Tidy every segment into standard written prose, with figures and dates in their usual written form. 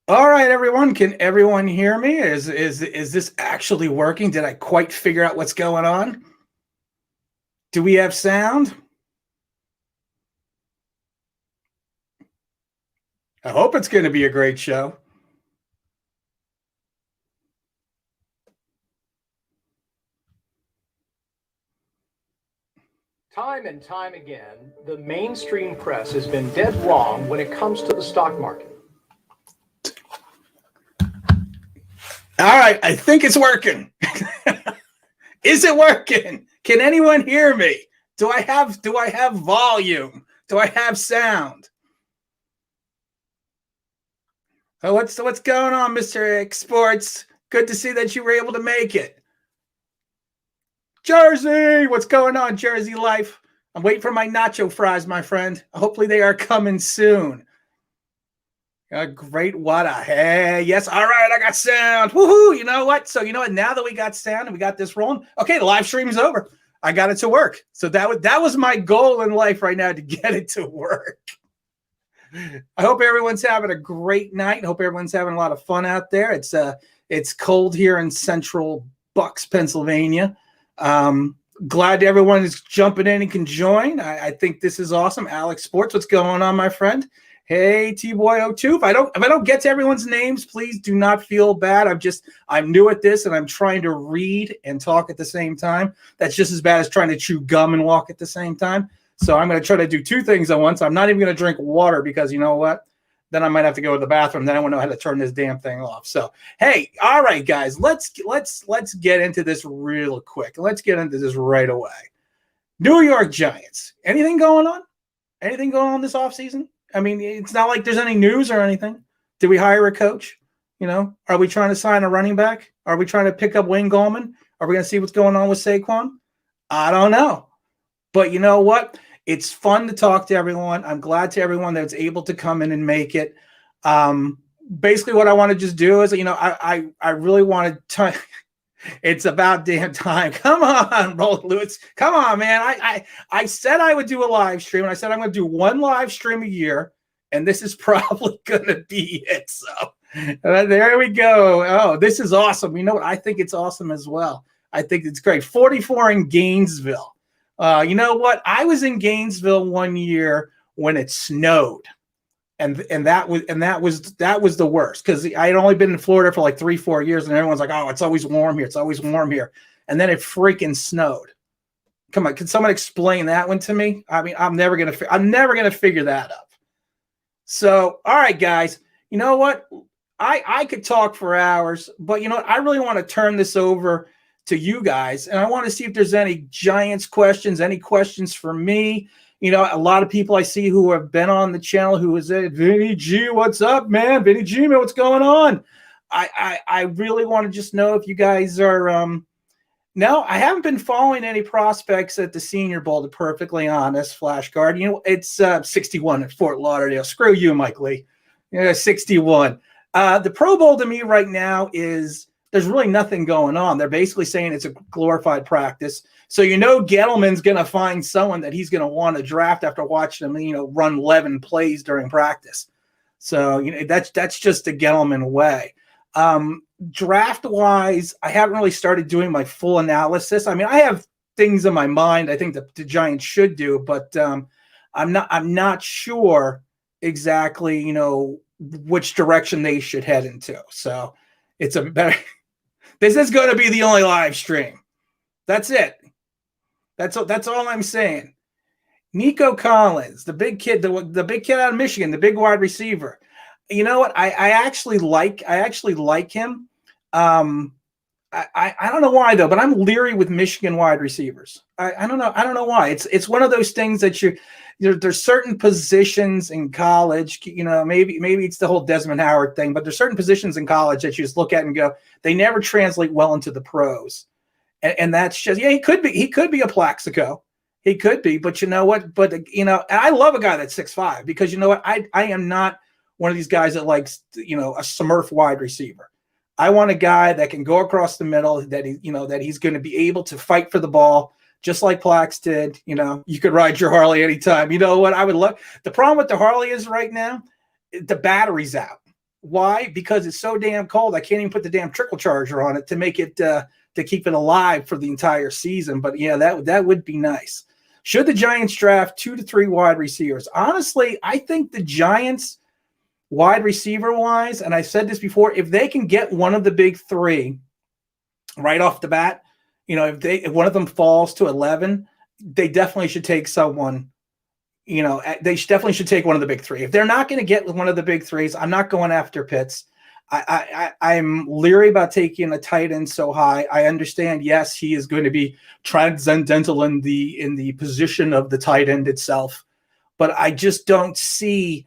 All right, everyone. Can everyone hear me? Is this actually working? Did I quite figure out what's going on? Do we have sound? I hope it's going to be a great show. Time and time again, the mainstream press has been dead wrong when it comes to the stock market. All right, I think it's working. Is it working? Can anyone hear me? Do I have volume? Do I have sound? Oh, what's going on, Mr. X Sports? Good to see that you were able to make it. Jersey, what's going on, Jersey life? I'm waiting for my nacho fries, my friend. Hopefully they are coming soon. Great what a hey. Yes, all right, I got sound. Woohoo! You know what? So you know what? Now that we got sound and we got this rolling, okay, the live stream's over. I got it to work. So that was my goal in life right now, to get it to work. I hope everyone's having a great night. I hope everyone's having a lot of fun out there. It's cold here in central Bucks, Pennsylvania. Glad everyone is jumping in and can join. I think this is awesome. Alex Sports, what's going on, my friend? Hey, T-Boy02. If I don't get to everyone's names, please do not feel bad. I'm new at this and I'm trying to read and talk at the same time. That's just as bad as trying to chew gum and walk at the same time. So I'm going to try to do two things at once. I'm not even going to drink water because you know what? Then I might have to go to the bathroom. Then I won't know how to turn this damn thing off. So, hey, all right, guys, let's get into this real quick. Let's get into this right away. New York Giants. Anything going on? Anything going on this offseason? I mean, it's not like there's any news or anything. Did we hire a coach? You know, are we trying to sign a running back? Are we trying to pick up Wayne Gallman? Are we going to see what's going on with Saquon? I don't know. But you know what? It's fun to talk to everyone. I'm glad to everyone that's able to come in and make it. Basically, what I want to just do is, you know, I really want to. It's about damn time. Come on, Roland Lewis. Come on, man. I said I would do a live stream, and I said I'm going to do one live stream a year, and this is probably going to be it. So there we go. Oh, this is awesome. You know what? I think it's awesome as well. I think it's great. 44 in Gainesville. You know what? I was in Gainesville one year when it snowed. And that was the worst because I had only been in Florida for like 3-4 years, and everyone's like, "Oh, it's always warm here. It's always warm here." And then it freaking snowed. Come on, can someone explain that one to me? I mean, I'm never gonna figure that up. So, all right, guys, you know what? I could talk for hours, but you know what? I really want to turn this over to you guys, and I want to see if there's any Giants questions, any questions for me. You know, a lot of people I see who have been on the channel who is at Vinny G, what's up, man? Vinny G, man, what's going on? I really want to just know if you guys are no, I haven't been following any prospects at the Senior Bowl, to be perfectly honest, Flash Guard. You know, it's 61 at Fort Lauderdale. Screw you, Mike Lee. Yeah, 61. The Pro Bowl to me right now is there's really nothing going on. They're basically saying it's a glorified practice. So you know Gettleman's going to find someone that he's going to want to draft after watching him, you know, run 11 plays during practice. So, you know, that's just the Gettleman way. Draft-wise, I haven't really started doing my full analysis. I mean, I have things in my mind I think the Giants should do, but I'm not sure exactly, you know, which direction they should head into. So it's a better – this is going to be the only live stream. That's it. That's all I'm saying. Nico Collins, the big kid, the big kid out of Michigan, the big wide receiver. You know what? I actually like him. I don't know why though, but I'm leery with Michigan wide receivers. I don't know why. It's one of those things that there's certain positions in college, you know, maybe it's the whole Desmond Howard thing, but there's certain positions in college that you just look at and go, they never translate well into the pros. And that's just, yeah, he could be a Plaxico. He could be, but you know what? But, you know, and I love a guy that's 6'5", because you know what? I am not one of these guys that likes, you know, a Smurf wide receiver. I want a guy that can go across the middle, that he, you know, that he's going to be able to fight for the ball, just like Plax did. You know, you could ride your Harley anytime. You know what? I would love. The problem with the Harley is right now, the battery's out. Why? Because it's so damn cold. I can't even put the damn trickle charger on it to make it to keep it alive for the entire season. But yeah, that would be nice. Should the Giants draft 2 to 3 wide receivers? Honestly, I think the Giants wide receiver wise, and I said this before, if they can get one of the big three right off the bat, if one of them falls to 11, they definitely should take someone. They definitely should take one of the big three. If they're not going to get one of the big threes, I'm not going after Pitts. I'm leery about taking a tight end so high. I understand, yes, he is going to be transcendental in the position of the tight end itself, but I just don't see.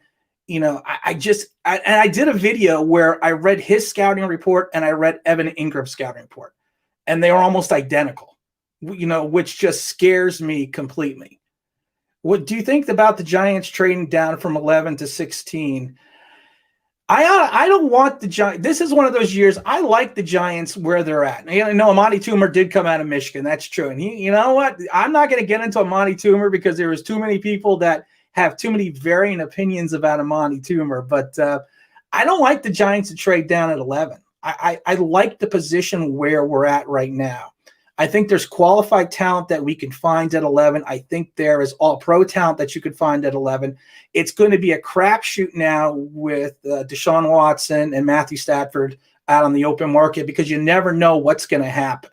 I did a video where I read his scouting report and I read Evan Ingram's scouting report, and they are almost identical. Which just scares me completely. What do you think about the Giants trading down from 11 to 16? I don't want the Giants. This is one of those years. I like the Giants where they're at. I know Amani Toomer did come out of Michigan. That's true. And you know what? I'm not going to get into Amani Toomer because there was too many people that have too many varying opinions about Amani Toomer. But I don't like the Giants to trade down at 11. I like the position where we're at right now. I think there's qualified talent that we can find at 11. I think there is all-pro talent that you could find at 11. It's going to be a crapshoot now with Deshaun Watson and Matthew Stafford out on the open market because you never know what's going to happen.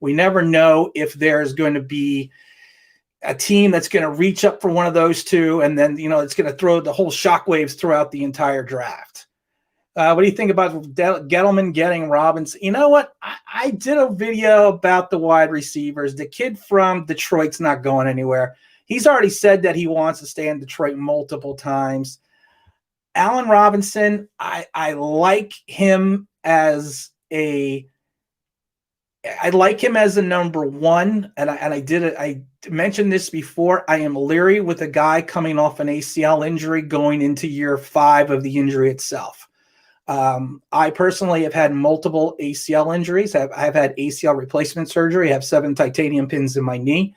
We never know if there's going to be a team that's going to reach up for one of those two, and then it's going to throw the whole shockwaves throughout the entire draft. What do you think about Gettleman getting Robinson? You know what? I did a video about the wide receivers. The kid from Detroit's not going anywhere. He's already said that he wants to stay in Detroit multiple times. Allen Robinson, I like him as a number one, and I mentioned this before. I am leery with a guy coming off an ACL injury going into year 5 of the injury itself. I personally have had multiple ACL injuries. I've had ACL replacement surgery. I have 7 titanium pins in my knee.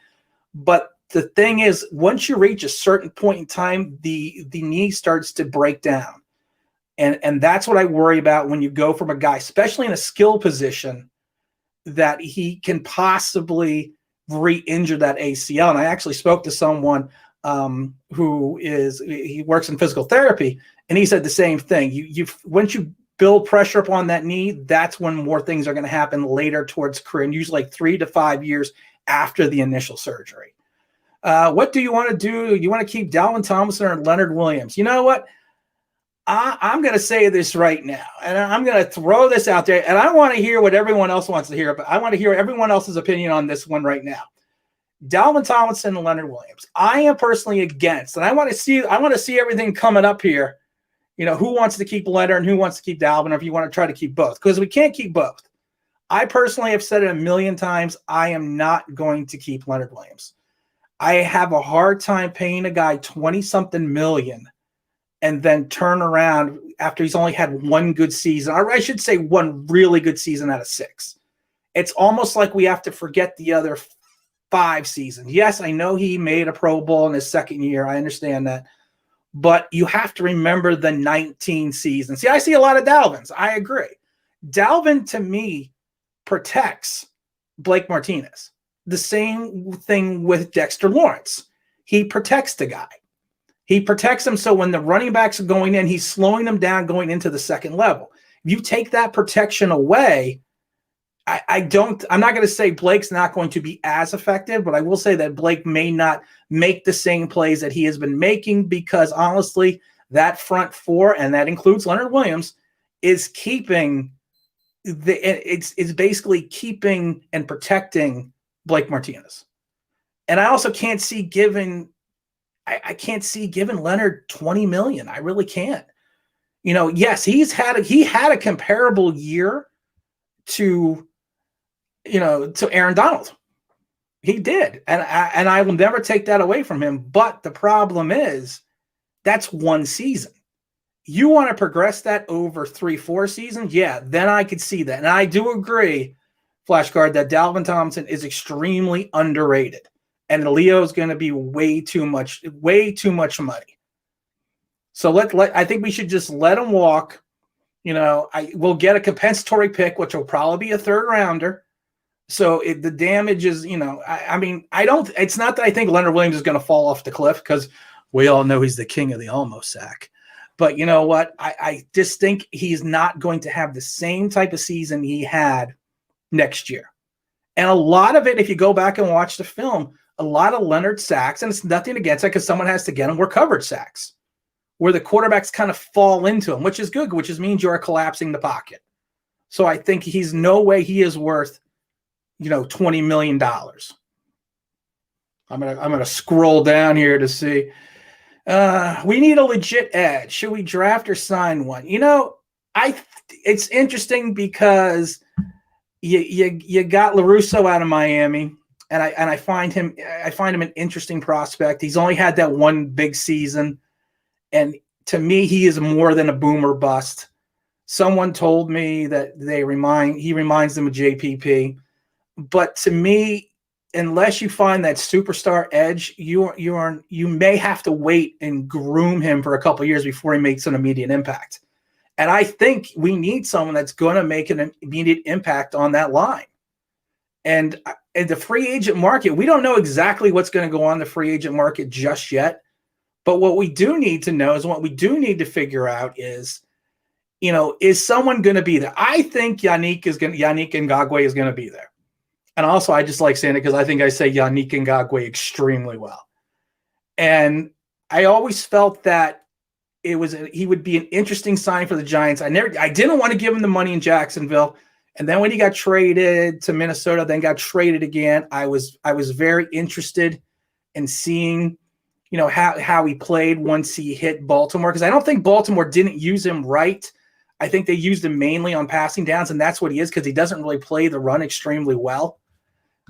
But the thing is, once you reach a certain point in time, the knee starts to break down. And that's what I worry about when you go from a guy, especially in a skill position, that he can possibly re-injure that ACL. And I actually spoke to someone he works in physical therapy, and he said the same thing. Once you build pressure upon that knee, that's when more things are going to happen later towards career, and usually like 3 to 5 years after the initial surgery. What do you want to do? You want to keep Dalvin Tomlinson or Leonard Williams? You know what? I'm going to say this right now, and I'm going to throw this out there, and I want to hear what everyone else wants to hear, but I want to hear everyone else's opinion on this one right now. Dalvin Tomlinson and Leonard Williams. I am personally against, and I want to see everything coming up here. Who wants to keep Leonard and who wants to keep Dalvin, or if you want to try to keep both, because we can't keep both. I personally have said it a million times. I am not going to keep Leonard Williams. I have a hard time paying a guy 20-something million and then turn around after he's only had one good season, or I should say one really good season out of 6. It's almost like we have to forget the other 5 seasons. Yes, I know he made a Pro Bowl in his second year. I understand that. But you have to remember the 19 seasons. See, I see a lot of Dalvins. I agree. Dalvin, to me, protects Blake Martinez. The same thing with Dexter Lawrence. He protects the guy. He protects him, so when the running backs are going in, he's slowing them down going into the second level. If you take that protection away, I'm not going to say Blake's not going to be as effective, but I will say that Blake may not make the same plays that he has been making, because honestly, that front four, and that includes Leonard Williams, is it's basically keeping and protecting Blake Martinez. And I also can't see giving Leonard $20 million. I really can't. Yes, he had a comparable year to Aaron Donald. He did. And I will never take that away from him. But the problem is that's one season. You want to progress that over 3-4 seasons? Yeah, then I could see that. And I do agree, Flashcard, that Dalvin Tomlinson is extremely underrated. And Leo is going to be way too much money. So I think we should just let him walk. I will get a compensatory pick, which will probably be a third rounder. So the damage is, it's not that I think Leonard Williams is going to fall off the cliff, because we all know he's the king of the almost sack. But you know what? I just think he's not going to have the same type of season he had next year. And a lot of it, if you go back and watch the film, a lot of Leonard sacks, and it's nothing against it because someone has to get them, were covered sacks, where the quarterbacks kind of fall into them, which is good, which means you're collapsing the pocket. So I think he's no way he is worth, $20 million. I'm gonna scroll down here to see. We need a legit edge. Should we draft or sign one? It's interesting because you got LaRusso out of Miami, and I find him an interesting prospect. He's only had that one big season, and to me, he is more than a boomer bust. Someone told me that he reminds them of JPP, but to me, unless you find that superstar edge, you may have to wait and groom him for a couple of years before he makes an immediate impact. And I think we need someone that's going to make an immediate impact on that line. And in the free agent market, we don't know exactly what's going to go on the free agent market just yet. But what we do need to know is what we do need to figure out is, is someone going to be there? I think Yannick Ngakoue is going to be there. And also, I just like saying it because I think I say Yannick Ngakoue extremely well. And I always felt that he would be an interesting sign for the Giants. I didn't want to give him the money in Jacksonville. And then when he got traded to Minnesota, then got traded again, I was very interested in seeing, how he played once he hit Baltimore, because I don't think Baltimore didn't use him right. I think they used him mainly on passing downs, and that's what he is, because he doesn't really play the run extremely well.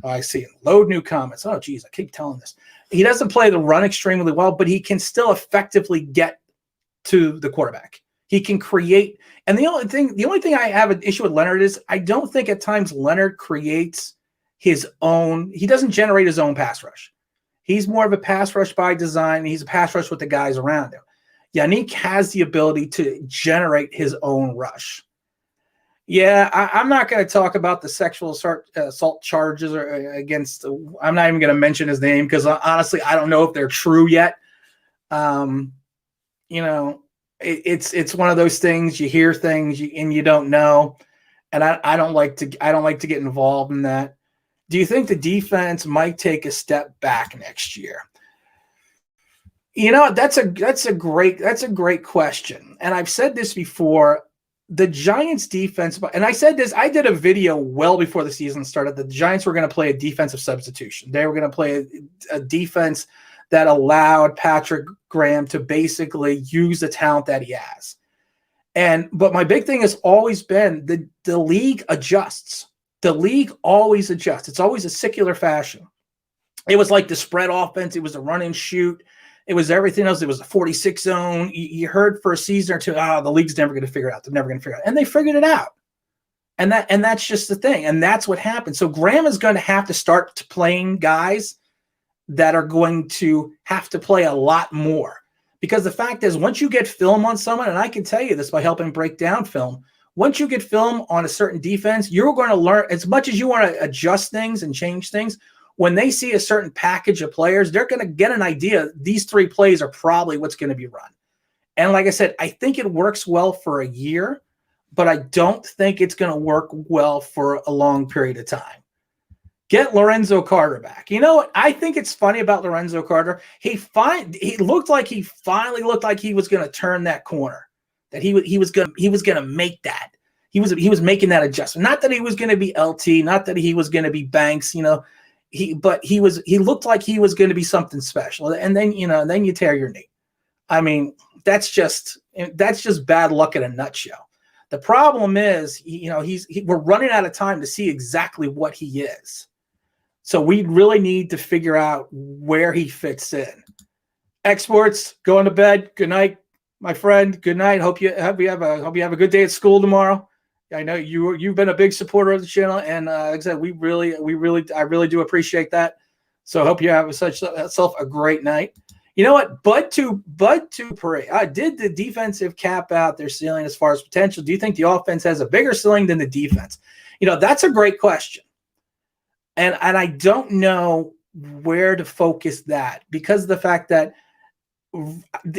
I see. Load new comments. Oh, geez, I keep telling this. He doesn't play the run extremely well, but he can still effectively get to the quarterback. He can create. And the only thing I have an issue with Leonard is I don't think at times Leonard creates his own. He doesn't generate his own pass rush. He's more of a pass rush by design. He's a pass rush with the guys around him. Yannick has the ability to generate his own rush. Yeah, I'm not going to talk about the sexual assault charges against. I'm not even going to mention his name because honestly, I don't know if they're true yet. It's one of those things. You hear things and you don't know, and I don't like to get involved in that. Do you think the defense might take a step back next year? That's a great question. And I've said this before, the Giants defense, and I said this, I did a video well before the season started. The Giants were going to play a defensive substitution. They were going to play a defense that allowed Patrick Graham to basically use the talent that he has. But my big thing has always been the league adjusts. The league always adjusts. It's always a secular fashion. It was like the spread offense. It was a run and shoot. It was everything else. It was a 46 zone. You heard for a season or two, the league's never going to figure it out. They're never going to figure it out. And they figured it out. And that's just the thing. And that's what happened. So Graham is going to have to start playing guys that are going to have to play a lot more. Because the fact is, once you get film on someone, and I can tell you this by helping break down film, once you get film on a certain defense, you're going to learn, as much as you want to adjust things and change things, when they see a certain package of players, they're going to get an idea. These three plays are probably what's going to be run. And like I said, I think it works well for a year, but I don't think it's going to work well for a long period of time. Get Lorenzo Carter back. You know what? I think it's funny about Lorenzo Carter. He looked like he finally looked like he was going to turn that corner. That he was going to make that. He was making that adjustment. Not that he was going to be LT, not that he was going to be Banks, he looked like he was going to be something special. And then you tear your knee. I mean, that's just bad luck in a nutshell. The problem is, we're running out of time to see exactly what he is. So we really need to figure out where he fits in. Exports, going to bed. Good night, my friend. Good night. Hope you have a good day at school tomorrow. I know you've been a big supporter of the channel, and like I said, I really do appreciate that. So I hope you have yourself a great night. You know what? Bud to Parade. Did the defensive cap out their ceiling as far as potential? Do you think the offense has a bigger ceiling than the defense? That's a great question. And I don't know where to focus that because of the fact that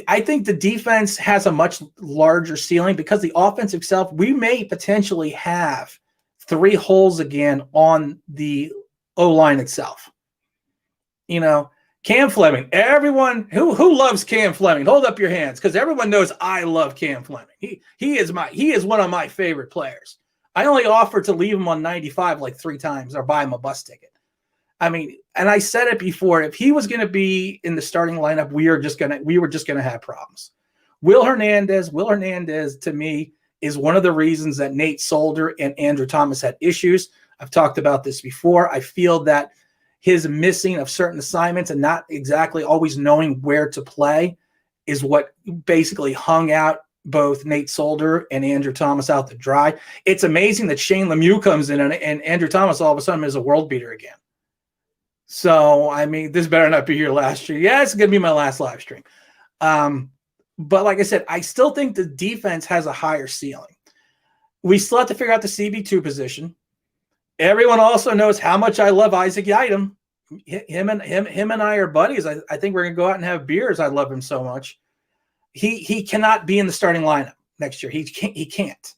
I think the defense has a much larger ceiling because the offense itself, we may potentially have 3 holes again on the O-line itself. Cam Fleming, everyone who loves Cam Fleming, hold up your hands because everyone knows I love Cam Fleming. He is one of my favorite players. I only offered to leave him on 95 like 3 times or buy him a bus ticket. I mean, and I said it before, if he was going to be in the starting lineup, we were just going to have problems. Will Hernandez to me is one of the reasons that Nate Solder and Andrew Thomas had issues. I've talked about this before. I feel that his missing of certain assignments and not exactly always knowing where to play is what basically hung out both Nate Solder and Andrew Thomas out to dry. It's amazing that Shane Lemieux comes in and Andrew Thomas all of a sudden is a world beater again. So, I mean, this better not be your last year. Yeah, it's going to be my last live stream. But like I said, I still think the defense has a higher ceiling. We still have to figure out the CB2 position. Everyone also knows how much I love Isaac Yiadom. Him and I are buddies. I think we're going to go out and have beers. I love him so much. He cannot be in the starting lineup next year. He can't.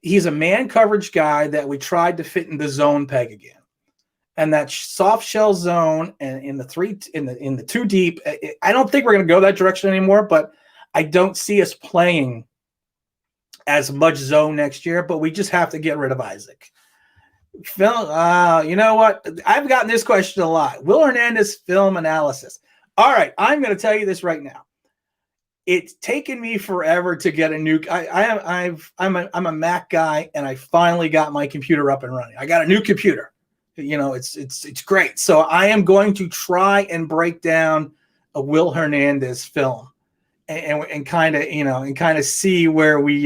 He's a man coverage guy that we tried to fit in the zone peg again. And that soft shell zone and in the 2 deep, I don't think we're going to go that direction anymore, but I don't see us playing as much zone next year, but we just have to get rid of Isaac. Phil, you know what? I've gotten this question a lot. Will Hernandez film analysis. All right, I'm going to tell you this right now. It's taken me forever to get a new. I'm a Mac guy, and I finally got my computer up and running. I got a new computer. It's great. So I am going to try and break down a Will Hernandez film, and kind of see where we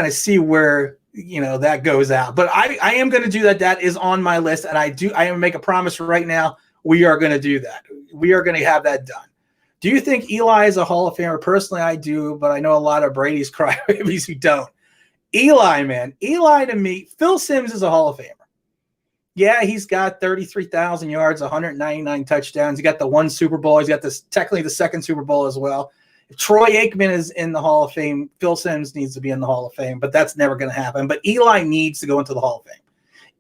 see where that goes out. But I am going to do that. That is on my list, and I am make a promise right now. We are going to do that. We are going to have that done. Do you think Eli is a Hall of Famer? Personally, I do, but I know a lot of Brady's crybabies who don't. Eli, man. Eli to me, Phil Simms is a Hall of Famer. Yeah, he's got 33,000 yards, 199 touchdowns. He got the 1 Super Bowl. He's got technically the 2nd Super Bowl as well. If Troy Aikman is in the Hall of Fame, Phil Simms needs to be in the Hall of Fame, but that's never going to happen. But Eli needs to go into the Hall of Fame.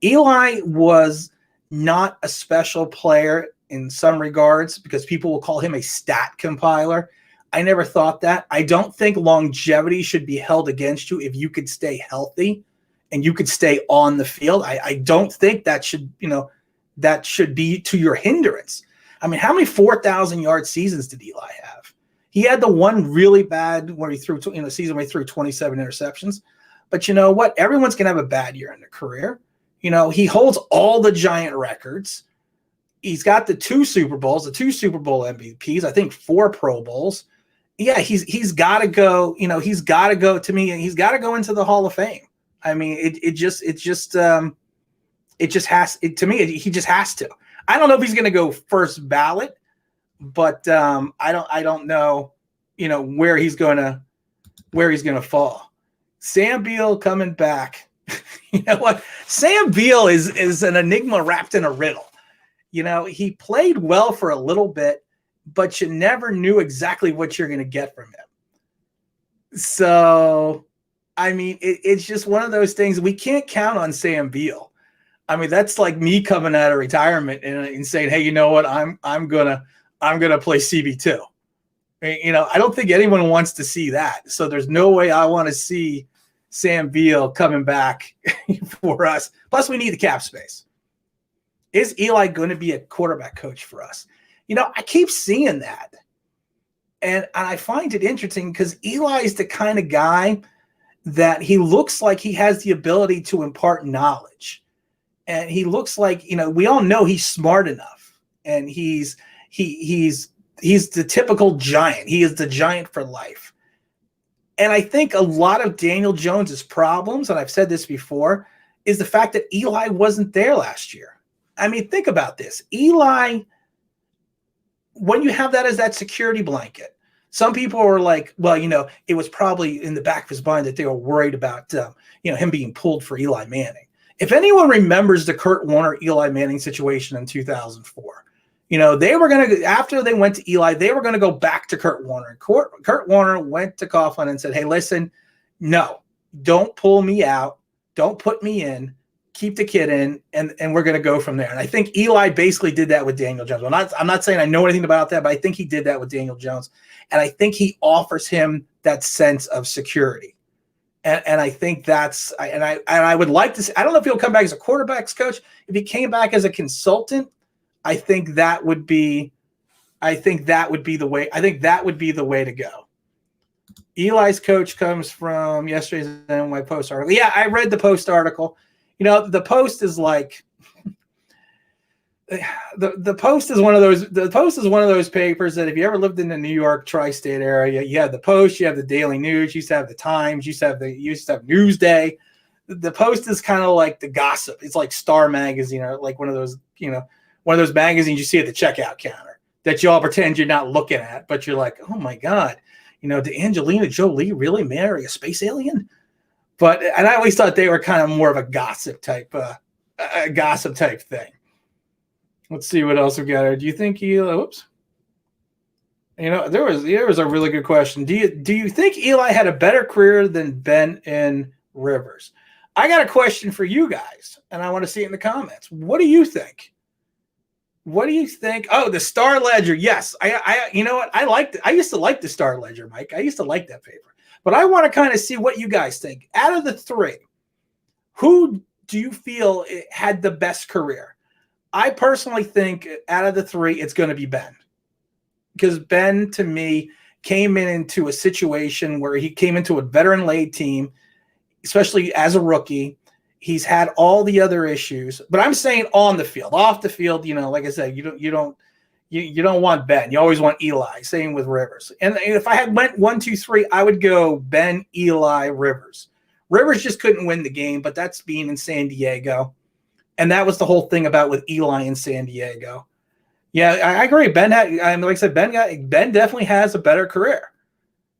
Eli was not a special player in some regards because people will call him a stat compiler. I never thought that. I don't think longevity should be held against you if you could stay healthy and you could stay on the field. I don't think that should be to your hindrance. I mean, how many 4,000-yard seasons did Eli have? He had the one really bad where he threw season where he threw 27 interceptions. But you know what? Everyone's going to have a bad year in their career. He holds all the Giant records. He's got the 2 Super Bowls, the 2 Super Bowl MVPs, I think 4 Pro Bowls. Yeah, he's got to go. He's got to go to me, and he's got to go into the Hall of Fame. I mean, he just has to. I don't know if he's going to go first ballot, but I don't know, where he's going to fall. Sam Beal coming back. You know what? Sam Beal is an enigma wrapped in a riddle. He played well for a little bit, but you never knew exactly what you're going to get from him. So, I mean, it's just one of those things. We can't count on Sam Beal. I mean, that's like me coming out of retirement and saying, "Hey, you know what? I'm gonna play CB2." I don't think anyone wants to see that. So there's no way I want to see Sam Beal coming back for us. Plus, we need the cap space. Is Eli going to be a quarterback coach for us? I keep seeing that. And I find it interesting because Eli is the kind of guy that he looks like he has the ability to impart knowledge. And he looks like, we all know he's smart enough. And he's the typical Giant. He is the Giant for life. And I think a lot of Daniel Jones's problems, and I've said this before, is the fact that Eli wasn't there last year. I mean, think about this. Eli when you have that as that security blanket, some people are like, well, it was probably in the back of his mind that they were worried about, him being pulled for Eli Manning. If anyone remembers the Kurt Warner Eli Manning situation in 2004, they were going to, after they went to Eli, they were going to go back to Kurt Warner. Kurt Warner went to Coughlin and said, hey, listen, no, don't pull me out. Don't put me in. Keep the kid in, and we're going to go from there. And I think Eli basically did that with Daniel Jones. I'm not saying I know anything about that, but I think he did that with Daniel Jones. And I think he offers him that sense of security. And I think that's, and I would like to see, I don't know if he'll come back as a quarterback's coach. If he came back as a consultant, I think that would be the way to go. Eli's coach comes from yesterday's NY Post article. Yeah, I read the Post article. The Post is like, the Post is one of those papers that if you ever lived in the New York tri-state area, you have the Post, you have the Daily News, you used to have the Times, you used to have Newsday. The Post is kind of like the gossip. It's like Star Magazine, or like one of those magazines you see at the checkout counter that you all pretend you're not looking at, but you're like, oh my God, did Angelina Jolie really marry a space alien? And I always thought they were kind of more of a gossip type thing. Let's see what else we got here. Do you think Eli? Whoops. There was a really good question. Do you think Eli had a better career than Ben and Rivers? I got a question for you guys, and I want to see it in the comments. What do you think? What do you think? Oh, the Star Ledger. Yes, you know what? I used to like the Star Ledger, Mike. I used to like that paper. But I want to kind of see what you guys think. Out of the three, who do you feel had the best career? I personally think out of the three, it's going to be Ben. Because Ben, to me, came into a situation where he came into a veteran-laden team, especially as a rookie. He's had all the other issues. But I'm saying on the field. Off the field, like I said, you don't want Ben. You always want Eli. Same with Rivers. And if I had went 1, 2, 3, I would go Ben, Eli, Rivers. Rivers just couldn't win the game, but that's being in San Diego. And that was the whole thing about with Eli in San Diego. Yeah, I agree. Ben definitely has a better career.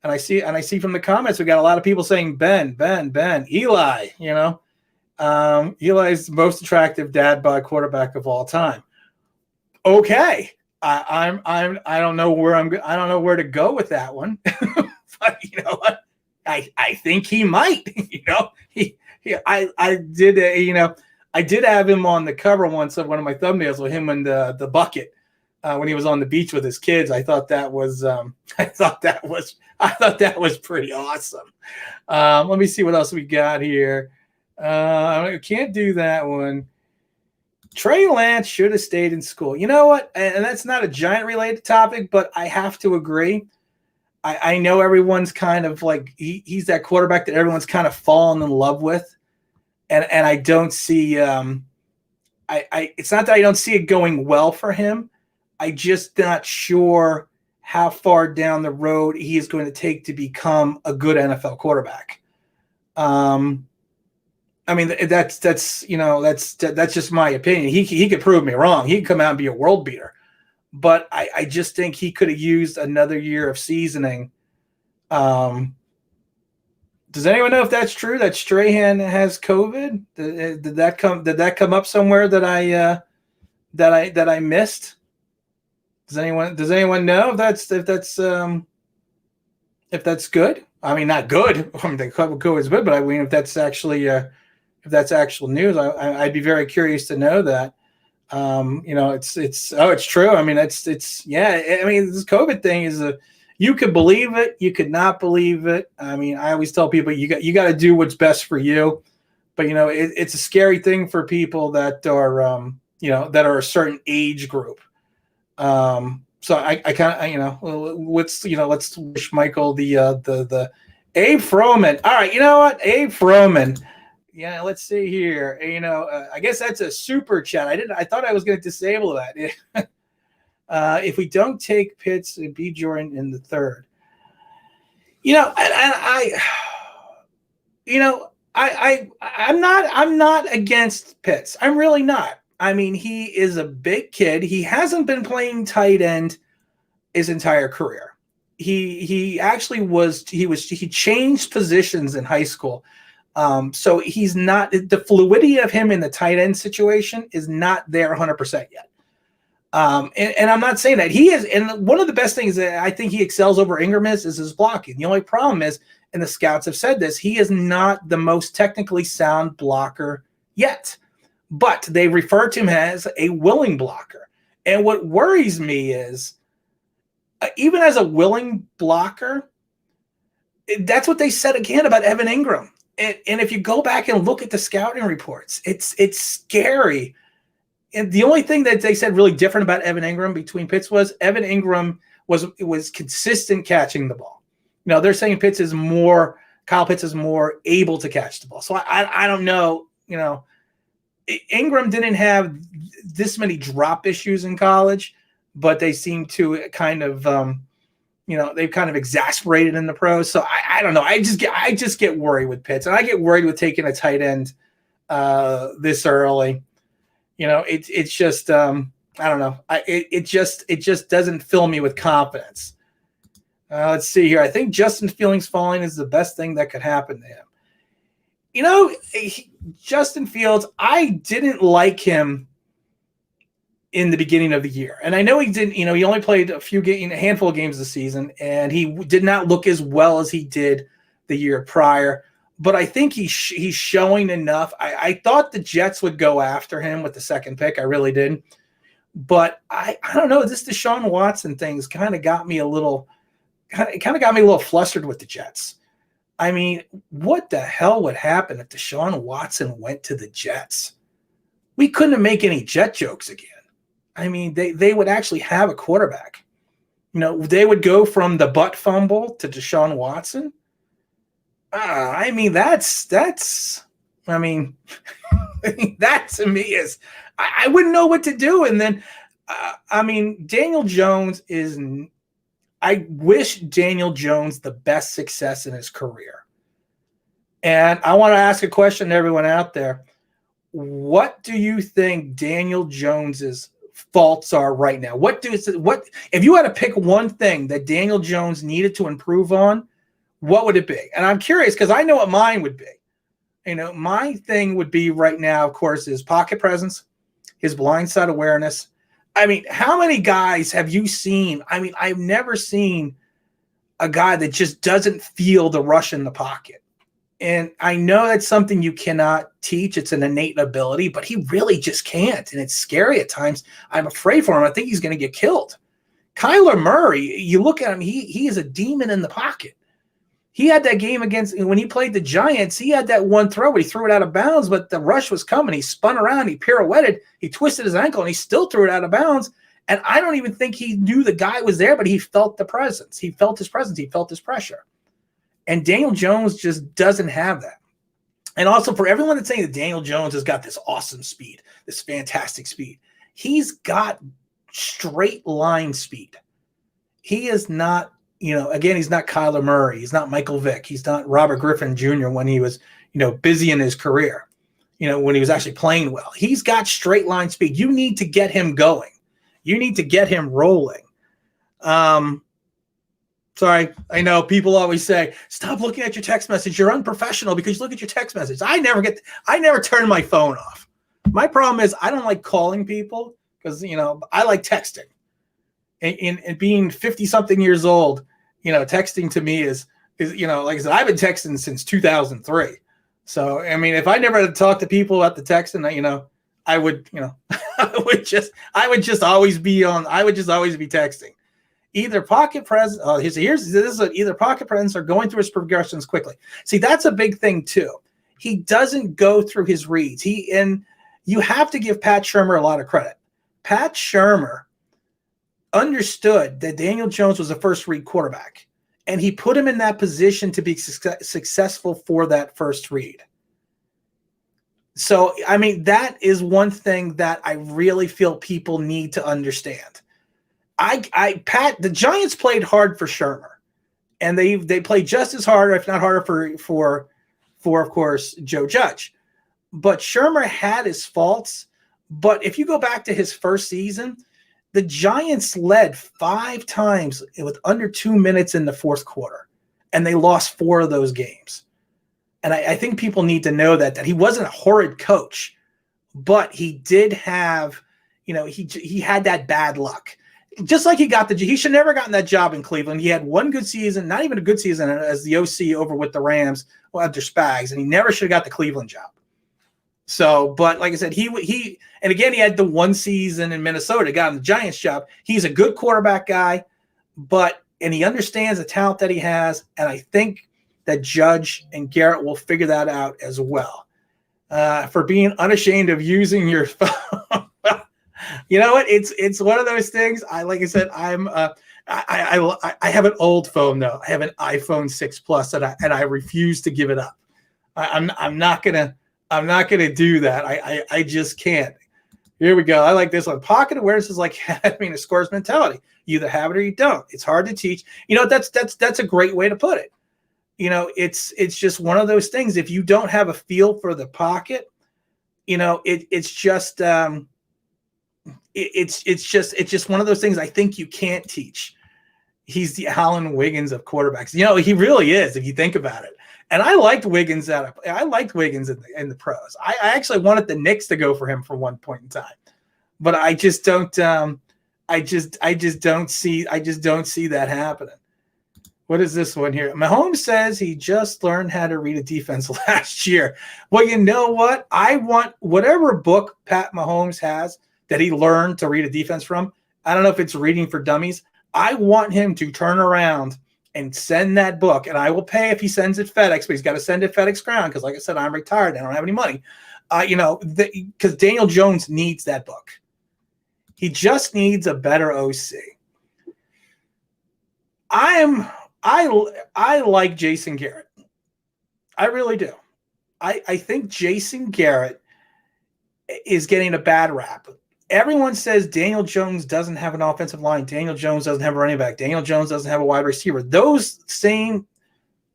And I see from the comments, we got a lot of people saying Ben, Eli, Eli's the most attractive dad bod quarterback of all time. Okay. I don't know where to go with that one, but you know what? I think he might. I did have him on the cover once of one of my thumbnails with him and the bucket when he was on the beach with his kids. I thought that was pretty awesome. Let me see what else we got here. I can't do that one. Trey Lance should have stayed in school. You know what? And that's not a giant related topic, but I have to agree. I know everyone's kind of like he's that quarterback that everyone's kind of fallen in love with. And I don't see it's not that I don't see it going well for him. I just not sure how far down the road he is going to take to become a good NFL quarterback. I mean, that's just my opinion. He could prove me wrong. He could come out and be a world beater. But I just think he could have used another year of seasoning. Does anyone know if that's true that Strahan has COVID? Did that come up somewhere that I missed? Does anyone know if that's good? I mean, not good. I mean, the COVID is good, but I mean, if that's actual news, I'd be very curious to know that. It's true. I mean, yeah. I mean, this COVID thing is you could believe it, you could not believe it. I mean, I always tell people you got to do what's best for you, but it's a scary thing for people that are that are a certain age group. So I kind of let's wish Michael the Abe Froman. All right, you know what, Abe Froman. Yeah, let's see here. I guess that's a super chat. I thought I was going to disable that. If we don't take Pitts and B. Jordan in the third, I'm not against Pitts. I'm really not. I mean, he is a big kid. He hasn't been playing tight end his entire career. He changed positions in high school. So he's not, the fluidity of him in the tight end situation is not there 100% yet. And I'm not saying that he is. And one of the best things that I think he excels over Ingram is his blocking. The only problem is, and the scouts have said this, he is not the most technically sound blocker yet, but they refer to him as a willing blocker. And what worries me is, even as a willing blocker, that's what they said again about Evan Ingram. And if you go back and look at the scouting reports, it's scary. And the only thing that they said really different about Evan Ingram between Pitts was Evan Ingram was consistent catching the ball. They're saying Kyle Pitts is more able to catch the ball. So I don't know, Ingram didn't have this many drop issues in college, but they seem to kind of, they've kind of exasperated in the pros. So I don't know. I just get worried with Pitts, and I get worried with taking a tight end this early. It's just I don't know. It just doesn't fill me with confidence. Let's see here. I think Justin Fields falling is the best thing that could happen to him. Justin Fields, I didn't like him in the beginning of the year. And I know he didn't, he only played a handful of games this season, and he did not look as well as he did the year prior. But I think he's showing enough. I thought the Jets would go after him with the second pick. I really did. But I don't know. This Deshaun Watson thing's kind of got me a little flustered with the Jets. I mean, what the hell would happen if Deshaun Watson went to the Jets? We couldn't make any Jet jokes again. I mean, they would actually have a quarterback. They would go from the butt fumble to Deshaun Watson. I mean, that's I mean, that to me is, I wouldn't know what to do. And then, Daniel Jones I wish Daniel Jones the best success in his career. And I want to ask a question to everyone out there. What do you think Daniel Jones's faults are right now? What if you had to pick one thing that Daniel Jones needed to improve on, what would it be? And I'm curious because I know what mine would be. My thing would be right now, of course, is pocket presence, his blindside awareness. I mean, how many guys have you seen? I mean, I've never seen a guy that just doesn't feel the rush in the pocket. And I know that's something you cannot teach. It's an innate ability, but he really just can't. And it's scary at times. I'm afraid for him. I think he's going to get killed. Kyler Murray, you look at him, he is a demon in the pocket. He had that game when he played the Giants, he had that one throw where he threw it out of bounds, but the rush was coming. He spun around, he pirouetted, he twisted his ankle, and he still threw it out of bounds. And I don't even think he knew the guy was there, but he felt the presence. He felt his presence. He felt his pressure. And Daniel Jones just doesn't have that. And also for everyone that's saying that Daniel Jones has got this awesome speed, this fantastic speed, he's got straight line speed. He is not, again, he's not Kyler Murray. He's not Michael Vick. He's not Robert Griffin Jr. when he was, busy in his career, when he was actually playing well. He's got straight line speed. You need to get him going. You need to get him rolling. Sorry, I know people always say, stop looking at your text message. You're unprofessional because you look at your text message. I never turn my phone off. My problem is I don't like calling people because, I like texting. And being 50-something years old, texting to me is like I said, I've been texting since 2003. So, I mean, if I never had to talk to people about the texting, I would just always be texting. Either pocket presence, either pocket presence or going through his progressions quickly. See, that's a big thing too. He doesn't go through his reads. And you have to give Pat Shurmur a lot of credit. Pat Shurmur understood that Daniel Jones was a first read quarterback, and he put him in that position to be successful for that first read. So, I mean, that is one thing that I really feel people need to understand. The Giants played hard for Shurmur, and they played just as hard, if not harder, for of course Joe Judge. But Shurmur had his faults. But if you go back to his first season, The Giants led 5 times with under 2 minutes in the fourth quarter, and they lost 4 of those games. And I think people need to know that he wasn't a horrid coach, but he did have, he had that bad luck. Just like he should never gotten that job in Cleveland. He had one good season, not even a good season as the OC over with the Rams under Spags, and he never should have got the Cleveland job. So, but like I said, he and again, he had the one season in Minnesota, got him the Giants job. He's a good quarterback guy, and he understands the talent that he has, and I think that Judge and Garrett will figure that out as well. For being unashamed of using your phone. You know what? It's one of those things. Like I said, I have an old phone though. I have an iPhone 6 Plus, and I refuse to give it up. I'm not gonna do that. I just can't. Here we go. I like this one. Pocket awareness is like having a score's mentality. You either have it or you don't. It's hard to teach. That's a great way to put it. It's just one of those things. If you don't have a feel for the pocket, it's just one of those things I think you can't teach. He's the Alan Wiggins of quarterbacks. He really is, if you think about it. And I liked Wiggins in the pros. I actually wanted the Knicks to go for him for one point in time, but I just don't. I just don't see that happening. What is this one here? Mahomes says he just learned how to read a defense last year. Well, you know what? I want whatever book Pat Mahomes has that he learned to read a defense from. I don't know if it's Reading for Dummies. I want him to turn around and send that book, and I will pay if he sends it FedEx, but he's got to send it FedEx Ground because, like I said, I'm retired. I don't have any money. Because Daniel Jones needs that book. He just needs a better OC. I like Jason Garrett. I really do. I think Jason Garrett is getting a bad rap. Everyone says Daniel Jones doesn't have an offensive line. Daniel Jones doesn't have a running back. Daniel Jones doesn't have a wide receiver. Those same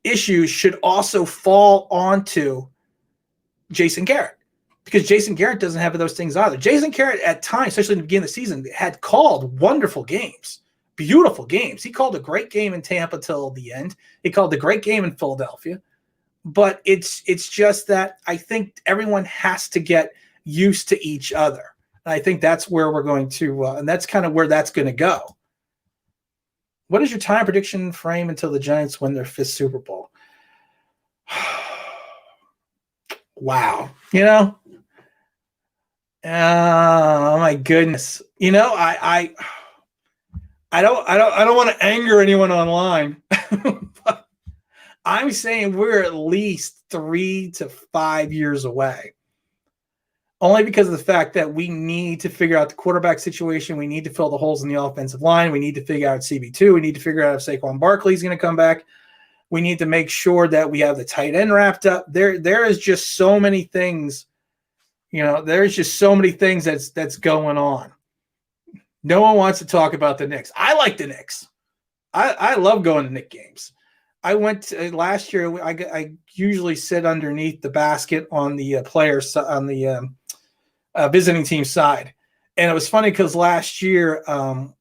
issues should also fall onto Jason Garrett because Jason Garrett doesn't have those things either. Jason Garrett at times, especially in the beginning of the season, had called wonderful games, beautiful games. He called a great game in Tampa till the end. He called a great game in Philadelphia. But it's just that I think everyone has to get used to each other. I think that's where we're going to, and that's kind of where that's going to go. What is your time prediction frame until the Giants win their 5th Super Bowl? Wow. Oh my goodness. I don't want to anger anyone online, but I'm saying we're at least 3 to 5 years away. Only because of the fact that we need to figure out the quarterback situation. We need to fill the holes in the offensive line. We need to figure out CB2. We need to figure out if Saquon Barkley is going to come back. We need to make sure that we have the tight end wrapped up. There is just so many things. There's just so many things that's going on. No one wants to talk about the Knicks. I like the Knicks. I love going to Knicks games. I went last year. I usually sit underneath the basket on the players on the visiting team side, and it was funny because last year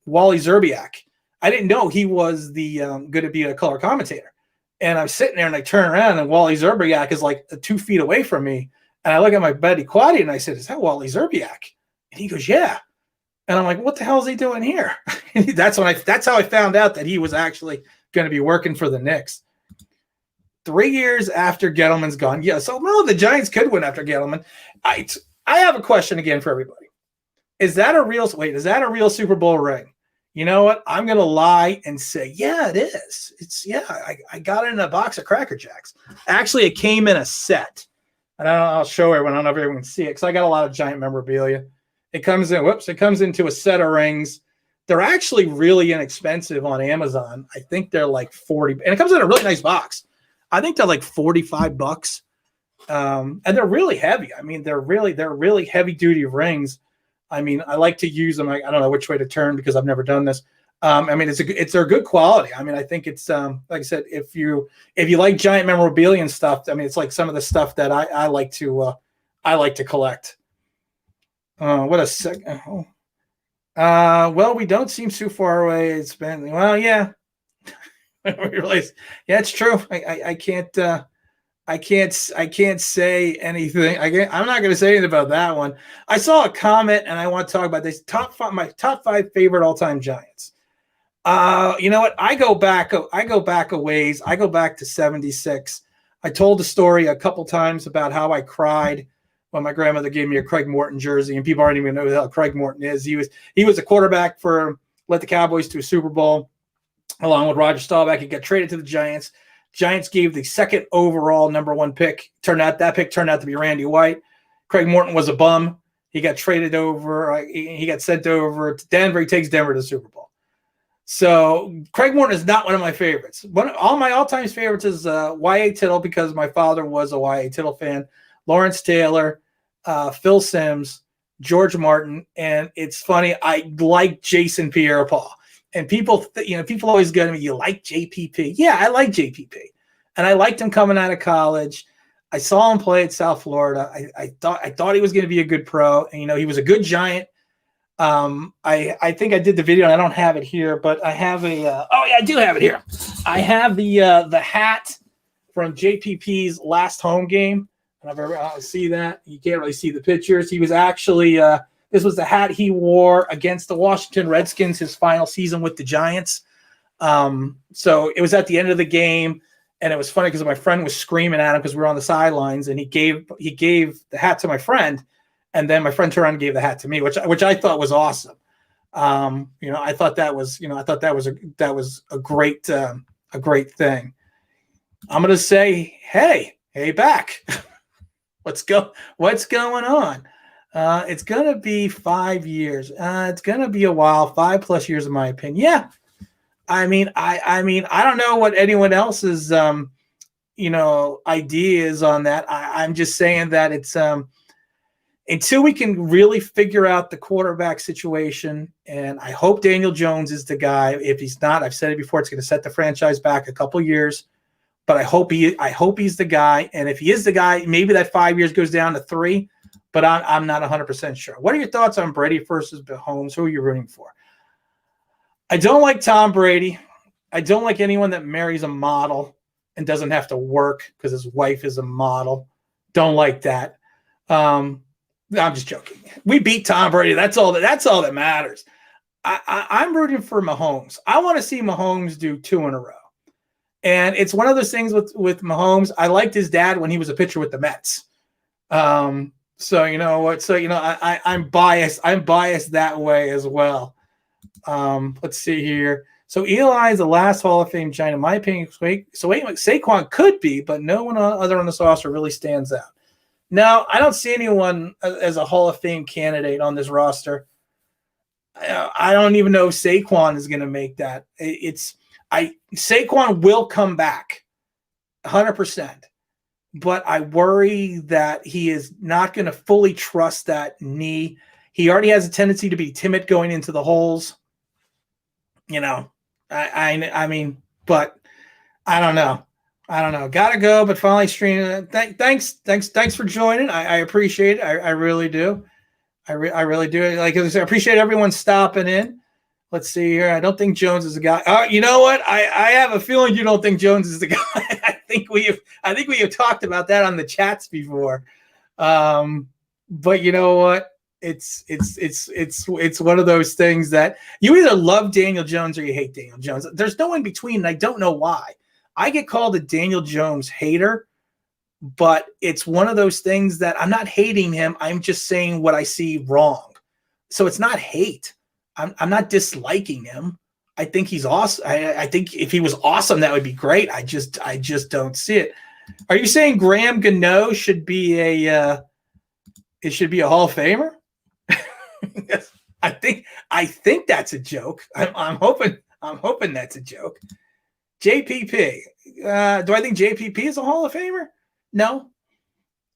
Wally Zerbiak, I didn't know he was the going to be a color commentator, and I'm sitting there and I turn around and Wally Zerbiak is like 2 feet away from me, and I look at my buddy Quaddy and I said, "Is that Wally Zerbiak?" And he goes, "Yeah," and I'm like, "What the hell is he doing here?" That's how I found out that he was actually going to be working for the Knicks. 3 years after Gettleman's gone. Yeah, so no, the Giants could win after Gettleman. I have a question again for everybody. Is that a real Super Bowl ring? You know what? I'm going to lie and say, yeah, it is. I got it in a box of Cracker Jacks. Actually, it came in a set. And I'll show everyone. I don't know if everyone can see it because I got a lot of Giant memorabilia. It comes into a set of rings. They're actually really inexpensive on Amazon. I think they're like $40. And it comes in a really nice box. I think they're like $45. And they're really heavy. I mean, they're really heavy duty rings. I mean, I like to use them. I don't know which way to turn because I've never done this. I mean, they're good quality. I mean, I think it's like I said, if you like Giant memorabilia and stuff, I mean, it's like some of the stuff that I like to collect. What a second. Oh. Well, we don't seem too far away. It's been, well, yeah. We realize, yeah, it's true. I can't say anything. I'm not going to say anything about that one. I saw a comment, and I want to talk about this. My top 5 favorite all-time Giants. You know what? I go back a ways. I go back to 76. I told the story a couple times about how I cried when my grandmother gave me a Craig Morton jersey, and people aren't even know who the hell Craig Morton is. He was a quarterback led the Cowboys to a Super Bowl along with Roger Staubach. He got traded to the Giants. Giants gave the second overall #1 pick. That pick turned out to be Randy White. Craig Morton was a bum. He got traded over. He got sent over to Denver. He takes Denver to the Super Bowl. So Craig Morton is not one of my favorites. All my all-time favorites is Y.A. Tittle, because my father was a Y.A. Tittle fan. Lawrence Taylor, Phil Simms, George Martin, and it's funny, I like Jason Pierre-Paul. And people always go to me, you like JPP? Yeah, I like JPP. And I liked him coming out of college. I saw him play at South Florida. I thought he was going to be a good pro. And, he was a good Giant. I think I did the video, and I don't have it here, but I have I do have it here. I have the hat from JPP's last home game. I see that. You can't really see the pictures. He was actually this was the hat he wore against the Washington Redskins his final season with the Giants. So it was at the end of the game, and it was funny because my friend was screaming at him because we were on the sidelines, and he gave the hat to my friend, and then my friend turned around and gave the hat to me, which I thought was awesome. I thought that was a great thing. I'm gonna say, hey, back. What's going on? It's gonna be 5 years. It's gonna be a while, 5+ years in my opinion. Yeah. I mean, I don't know what anyone else's idea is on that. I'm just saying that it's until we can really figure out the quarterback situation, and I hope Daniel Jones is the guy. If he's not, I've said it before, it's going to set the franchise back a couple years. But I hope he's the guy. And if he is the guy, maybe that 5 years goes down to 3. But I'm not 100% sure. What are your thoughts on Brady versus Mahomes? Who are you rooting for? I don't like Tom Brady. I don't like anyone that marries a model and doesn't have to work because his wife is a model. Don't like that. I'm just joking. We beat Tom Brady. That's all that matters. I'm rooting for Mahomes. I want to see Mahomes do 2 in a row. And it's one of those things with Mahomes. I liked his dad when he was a pitcher with the Mets. So you know what? So I'm biased. I'm biased that way as well. Let's see here. So Eli is the last Hall of Fame Giant, in my opinion. So Saquon could be, but no one other on this roster really stands out. No, I don't see anyone as a Hall of Fame candidate on this roster. I don't even know if Saquon is going to make that. Saquon will come back 100%, but I worry that he is not going to fully trust that knee. He already has a tendency to be timid going into the holes. I mean, but I don't know. Gotta go, but finally streaming. Thanks for joining. I appreciate it. I really do. I really do. I appreciate everyone stopping in. Let's see here. I don't think Jones is the guy. You know what? I have a feeling you don't think Jones is the guy. I think we have talked about that on the chats before. But you know what? It's one of those things that you either love Daniel Jones or you hate Daniel Jones. There's no in between, and I don't know why. I get called a Daniel Jones hater, but it's one of those things that I'm not hating him. I'm just saying what I see wrong. So it's not hate. I'm not disliking him. I think he's awesome. I think if he was awesome, that would be great. I just don't see it. Are you saying Graham Gano should be a Hall of Famer? Yes, I think that's a joke. I'm hoping that's a joke. JPP. Do I think JPP is a Hall of Famer? No.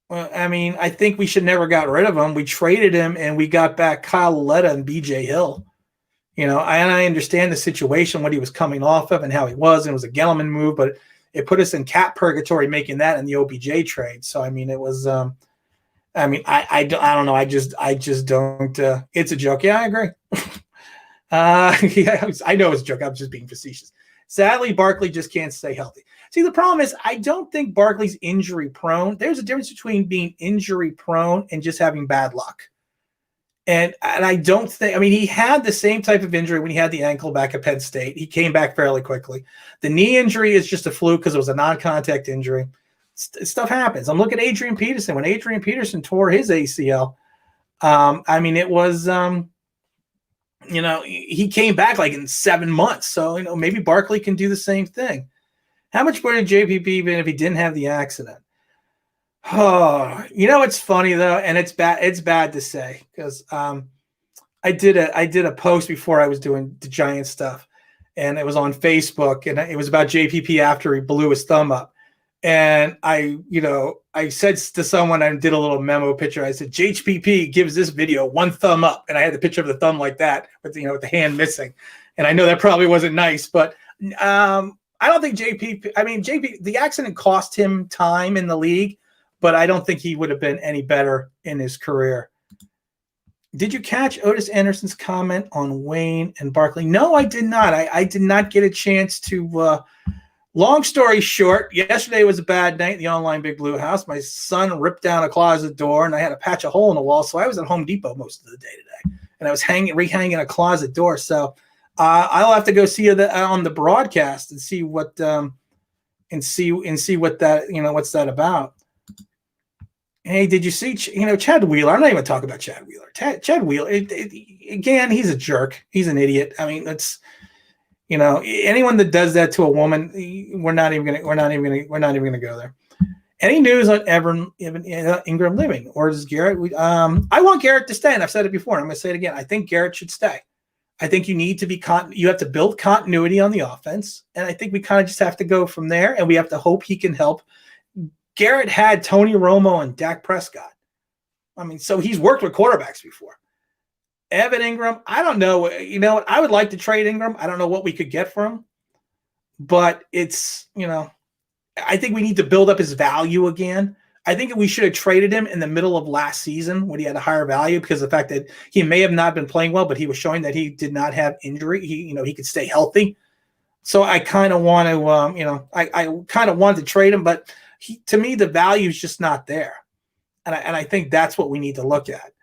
Well, I mean, I think we should never got rid of him. We traded him and we got back Kyle Letta and BJ Hill. And I understand the situation, what he was coming off of and how he was, and it was a Gelman move, but it put us in cap purgatory making that in the OBJ trade. So, I mean, it was, I don't know. I just don't, it's a joke. Yeah, I agree. Yeah, I know it's a joke. I'm just being facetious. Sadly, Barkley just can't stay healthy. See, the problem is I don't think Barkley's injury prone. There's a difference between being injury prone and just having bad luck. And I don't think, I mean, he had the same type of injury when he had the ankle back at Penn State. He came back fairly quickly. The knee injury is just a fluke because it was a non-contact injury. Stuff happens. I'm looking at Adrian Peterson. When Adrian Peterson tore his ACL, I mean, it was, he came back like in 7 months. So, maybe Barkley can do the same thing. How much better did JPP been if he didn't have the accident? Oh, it's funny though, and it's bad. It's bad to say because I did a post before I was doing the Giant stuff, and it was on Facebook, and it was about JPP after he blew his thumb up, and I said to someone, I did a little memo picture. I said JPP gives this video 1 thumb up, and I had the picture of the thumb like that, with with the hand missing, and I know that probably wasn't nice, but I don't think JPP. I mean, the accident cost him time in the league. But I don't think he would have been any better in his career. Did you catch Otis Anderson's comment on Wayne and Barkley? No, I did not. I did not get a chance to. Long story short, yesterday was a bad night in the online Big Blue house. My son ripped down a closet door, and I had to patch a hole in the wall. So I was at Home Depot most of the day today, and I was rehanging a closet door. So I'll have to go see it on the broadcast and see what and see what that what's that about. Hey, did you see, Chad Wheeler? I'm not even talking about Chad Wheeler. Chad Wheeler, again, he's a jerk. He's an idiot. I mean, that's, anyone that does that to a woman, we're not even gonna go there. Any news on Ingram leaving, or does Garrett? I want Garrett to stay, and I've said it before. And I'm going to say it again. I think Garrett should stay. I think you need to be you have to build continuity on the offense, and I think we kind of just have to go from there, and we have to hope he can help. Garrett had Tony Romo and Dak Prescott. I mean, so he's worked with quarterbacks before. Evan Ingram, I don't know. I would like to trade Ingram. I don't know what we could get for him. But it's, I think we need to build up his value again. I think we should have traded him in the middle of last season when he had a higher value because of the fact that he may have not been playing well, but he was showing that he did not have injury. He could stay healthy. So I kind of want to, I kind of wanted to trade him, but to me, the value is just not there. And I think that's what we need to look at.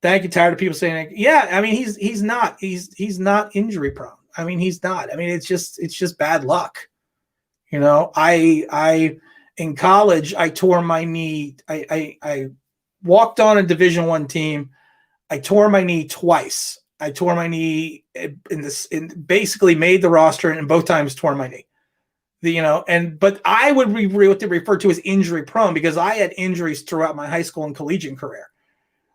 Thank you. Tired of people saying, yeah, I mean, he's not injury prone. I mean, he's not. I mean, it's just bad luck. I in college, I tore my knee. I walked on a Division I team. I tore my knee twice. I tore my knee basically made the roster and both times tore my knee. But I would refer to as injury prone because I had injuries throughout my high school and collegiate career.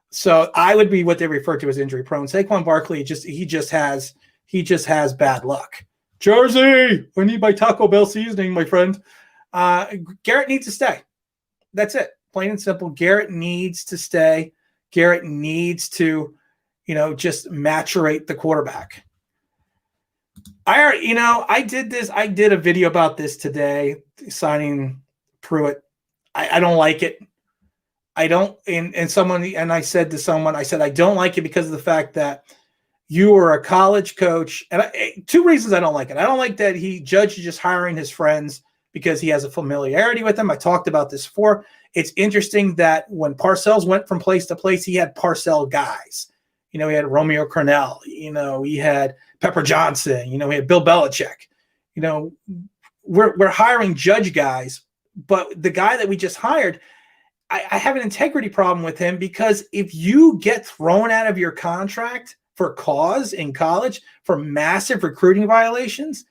So I would be what they refer to as injury prone. Saquon Barkley he just has bad luck. Jersey, I need my Taco Bell seasoning, my friend. Garrett needs to stay. That's it. Plain and simple. Garrett needs to stay. Garrett needs to, just maturate the quarterback. I did a video about this today, signing Pruitt. I don't like it. I don't, and I said to someone, I don't like it because of the fact that you were a college coach. And 2 reasons I don't like it. I don't like that he judges just hiring his friends because he has a familiarity with them. I talked about this before. It's interesting that when Parcells went from place to place, he had Parcell guys. He had Romeo Crennel. He had Pepper Johnson. He had Bill Belichick. We're hiring judge guys, but the guy that we just hired, I have an integrity problem with him because if you get thrown out of your contract for cause in college for massive recruiting violations,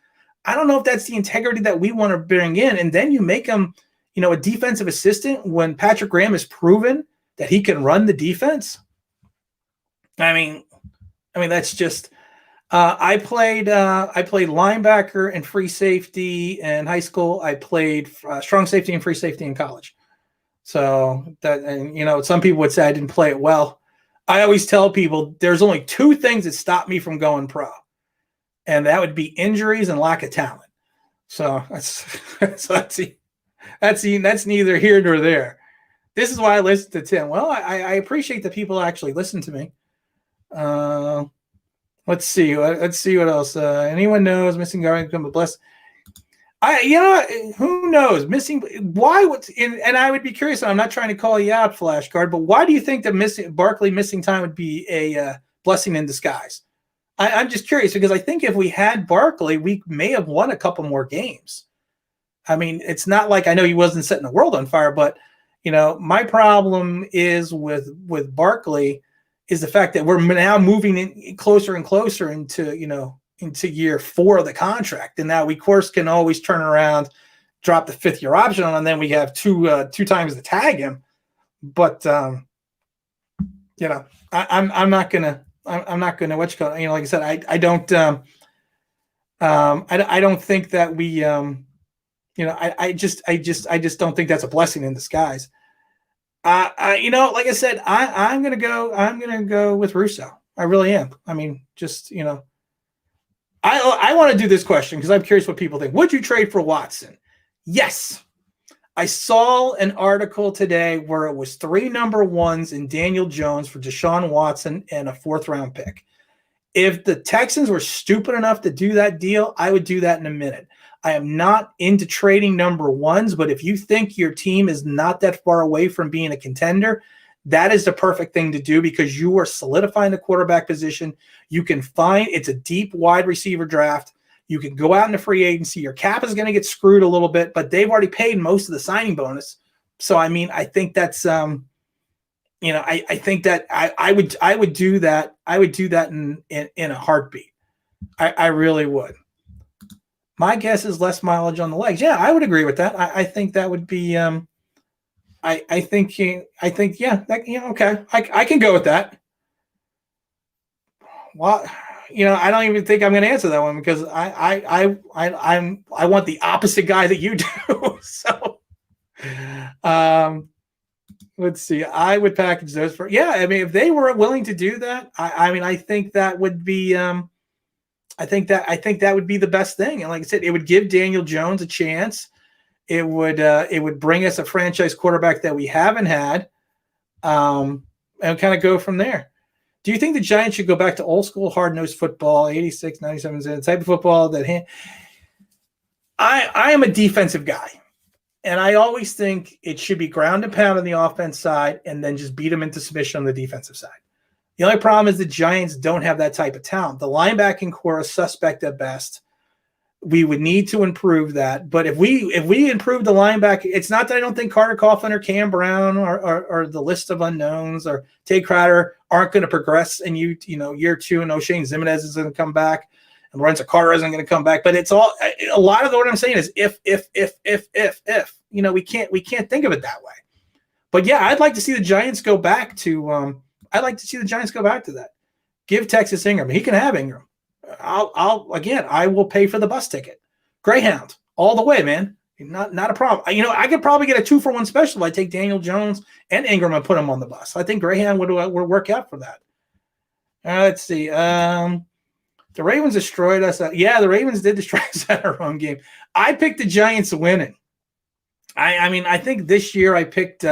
I don't know if that's the integrity that we want to bring in. And then you make him, a defensive assistant when Patrick Graham has proven that he can run the defense. I mean, that's just. I played linebacker and free safety in high school. I played strong safety and free safety in college. So that, and some people would say I didn't play it well. I always tell people there's only 2 things that stop me from going pro, and that would be injuries and lack of talent. So that's neither here nor there. This is why I listen to Tim. Well, I appreciate that people actually listen to me. Let's see. Let's see what else. Anyone knows missing guard become a bless? Who knows? Missing. Why? And I would be curious. I'm not trying to call you out, Flashcard, but why do you think that Barkley missing time would be a blessing in disguise? I'm just curious because I think if we had Barkley, we may have won a couple more games. I mean, it's not like I know he wasn't setting the world on fire, but my problem is with Barkley is the fact that we're now moving in closer and closer into year 4 of the contract. And now we, of course, can always turn around, drop the 5th-year option on, and then we have two times to tag him. But, I'm not going to, like I said, I don't think that we, I just don't think that's a blessing in disguise. Like I said, I'm gonna go with Russo. I really am. I mean, I want to do this question because I'm curious what people think. Would you trade for Watson? Yes. I saw an article today where it was 3 number 1s in Daniel Jones for Deshaun Watson and a 4th-round pick. If the Texans were stupid enough to do that deal, I would do that in a minute. I am not into trading number 1s, but if you think your team is not that far away from being a contender, that is the perfect thing to do because you are solidifying the quarterback position. You can it's a deep wide receiver draft. You can go out into free agency. Your cap is going to get screwed a little bit, but they've already paid most of the signing bonus. So, I mean, I think that's, I think that I would do that. I would do that in a heartbeat. I really would. My guess is less mileage on the legs. Yeah, I would agree with that. I think that would be, okay. I can go with that. Well, I don't even think I'm going to answer that one because I want the opposite guy that you do. So, let's see. I would package those for, I mean, if they were willing to do that, I think that would be, I think that would be the best thing. And like I said, it would give Daniel Jones a chance. It would bring us a franchise quarterback that we haven't had, and kind of go from there. Do you think the Giants should go back to old school hard-nosed football, 86, 97, the type of football that I am a defensive guy, and I always think it should be ground and pound on the offense side and then just beat them into submission on the defensive side. The only problem is the Giants don't have that type of talent. The linebacking core is suspect at best. We would need to improve that. But if we improve the linebacker, it's not that I don't think Carter Coughlin or Cam Brown or the list of unknowns or Tay Crowder aren't going to progress in year 2, and O'Shane Zimenez is going to come back and Lorenzo Carter isn't going to come back. But it's all a lot of what I'm saying is if. We can't think of it that way. But yeah, I'd like to see the Giants go back to that. Give Texas Ingram. He can have Ingram. I will pay for the bus ticket. Greyhound all the way, man. Not a problem. I could probably get a 2-for-1 special if I take Daniel Jones and Ingram and put them on the bus. I think Greyhound would work out for that. Let's see. The Ravens destroyed us. The Ravens did destroy us at our own game. I picked the Giants winning. I think this year I picked.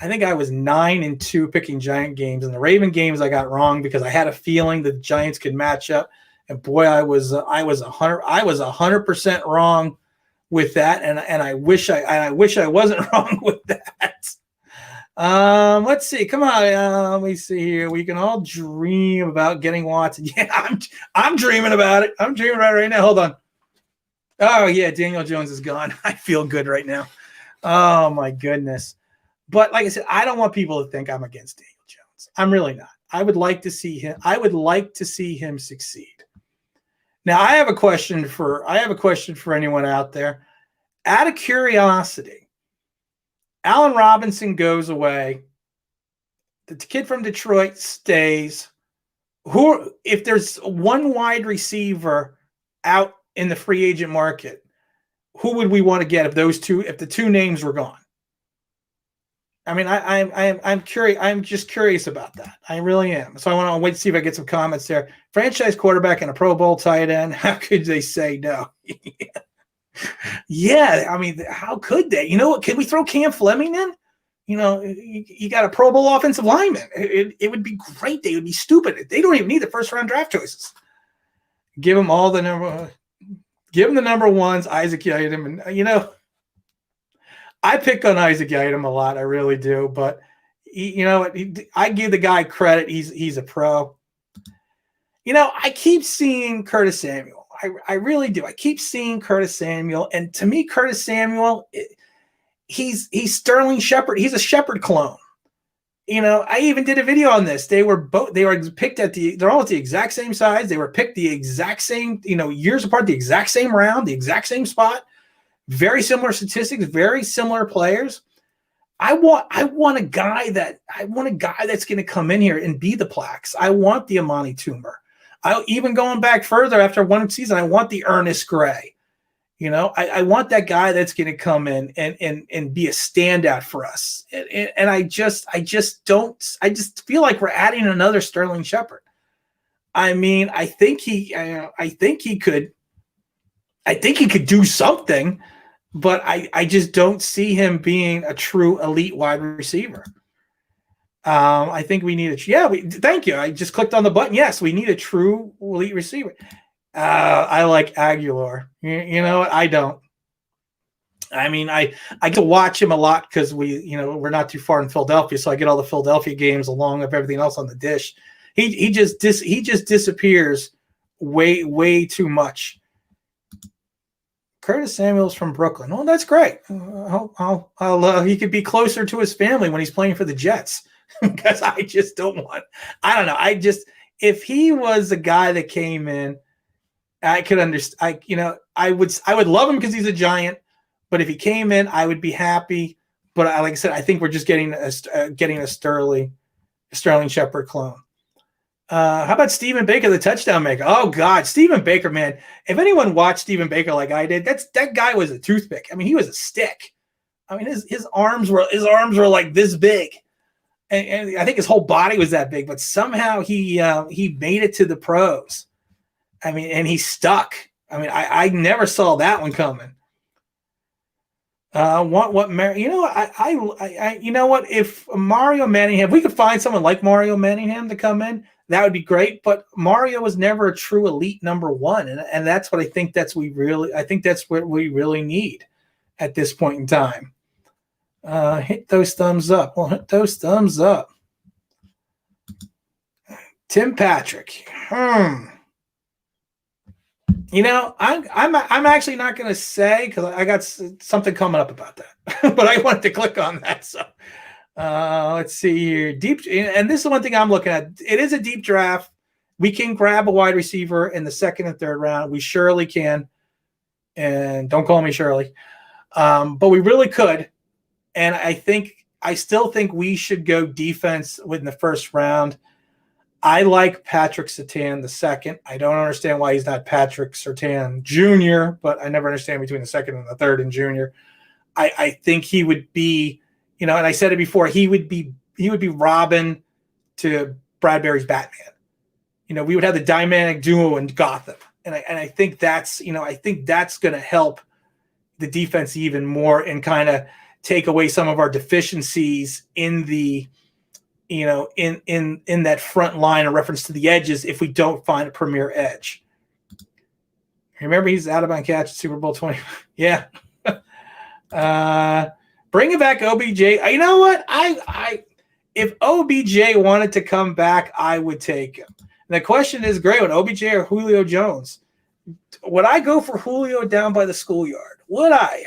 I think I was 9-2 picking Giant games, and the Raven games I got wrong because I had a feeling the Giants could match up. And boy, I was 100% wrong with that, and I wish I wasn't wrong with that. Let's see. Come on, let me see here. We can all dream about getting Watson. Yeah, I'm dreaming about it. I'm dreaming about it right now. Hold on. Oh yeah, Daniel Jones is gone. I feel good right now. Oh my goodness. But like I said, I don't want people to think I'm against Daniel Jones. I'm really not. I would like to see him succeed. Now, I have a question for anyone out there. Out of curiosity, Allen Robinson goes away. The kid from Detroit stays. If there's one wide receiver out in the free agent market, who would we want to get if the two names were gone? I mean, I'm curious. I'm just curious about that. I really am. So I want to wait to see if I get some comments there. Franchise quarterback and a Pro Bowl tight end. How could they say no? Yeah. I mean, how could they? You know what? Can we throw Cam Fleming in? you got a Pro Bowl offensive lineman. It would be great. They would be stupid. They don't even need the first round draft choices. Give them all the number ones, Isaac Yiadom. And, I pick on Isaac Yiadom a lot. I really do. But, I give the guy credit. He's a pro. I keep seeing Curtis Samuel. I really do. I keep seeing Curtis Samuel. And to me, Curtis Samuel, he's Sterling Shepard. He's a Shepard clone. I even did a video on this. They were picked they're all at the exact same size. They were picked the exact same, years apart, the exact same round, the exact same spot, very similar statistics, very similar players. I want a guy that's going to come in here and be the Plax. I want the Amani Toomer. Even going back further after one season, I want the Ernest Gray. I want that guy that's going to come in and be a standout for us. And I just feel like we're adding another Sterling Shepard. I mean, I think he could do something, but I just don't see him being a true elite wide receiver. I think we need thank you. I just clicked on the button. Yes, we need a true elite receiver. I like Aguilar. You know what? I don't. I mean, I get to watch him a lot because we're not too far in Philadelphia, so I get all the Philadelphia games along with everything else on the dish. He just disappears way too much. Curtis Samuel's from Brooklyn. Well, that's great. He could be closer to his family when he's playing for the Jets. Because I just don't want. I don't know. If he was a guy that came in, I could understand. I would love him because he's a Giant. But if he came in, I would be happy. But like I said, I think we're just getting a Sterling Shepard clone. How about Stephen Baker, the touchdown maker? Oh God, Stephen Baker, man! If anyone watched Stephen Baker like I did, that guy was a toothpick. I mean, he was a stick. I mean, his arms were like this big, and I think his whole body was that big. But somehow he made it to the pros. I mean, and he stuck. I mean, I never saw that one coming. If Mario Manningham, if we could find someone like Mario Manningham to come in, that would be great. But Mario was never a true elite number one, and that's what I think. That's what we really need at this point in time. Hit those thumbs up. Well, hit those thumbs up. Tim Patrick. I'm actually not going to say because I got something coming up about that, but I wanted to click on that. So let's see here. Deep, and this is one thing I'm looking at. It is a deep draft. We can grab a wide receiver in the second and third round. We surely can. And don't call me Shirley. But we really could. And I still think we should go defense within the first round. I like Patrick Surtain the second. I don't understand why he's not Patrick Surtain Jr., but I never understand between the second and the third and junior. I think he would be, and I said it before, he would be Robin to Bradbury's Batman. We would have the dynamic duo in Gotham. And I think that's going to help the defense even more and kind of take away some of our deficiencies in the in that front line in reference to the edges if we don't find a premier edge. Remember, he's out of on catch at Super Bowl 20. Yeah. Bringing back OBJ. You know what? If OBJ wanted to come back, I would take him. And the question is, great, would OBJ or Julio Jones? Would I go for Julio down by the schoolyard? Would I?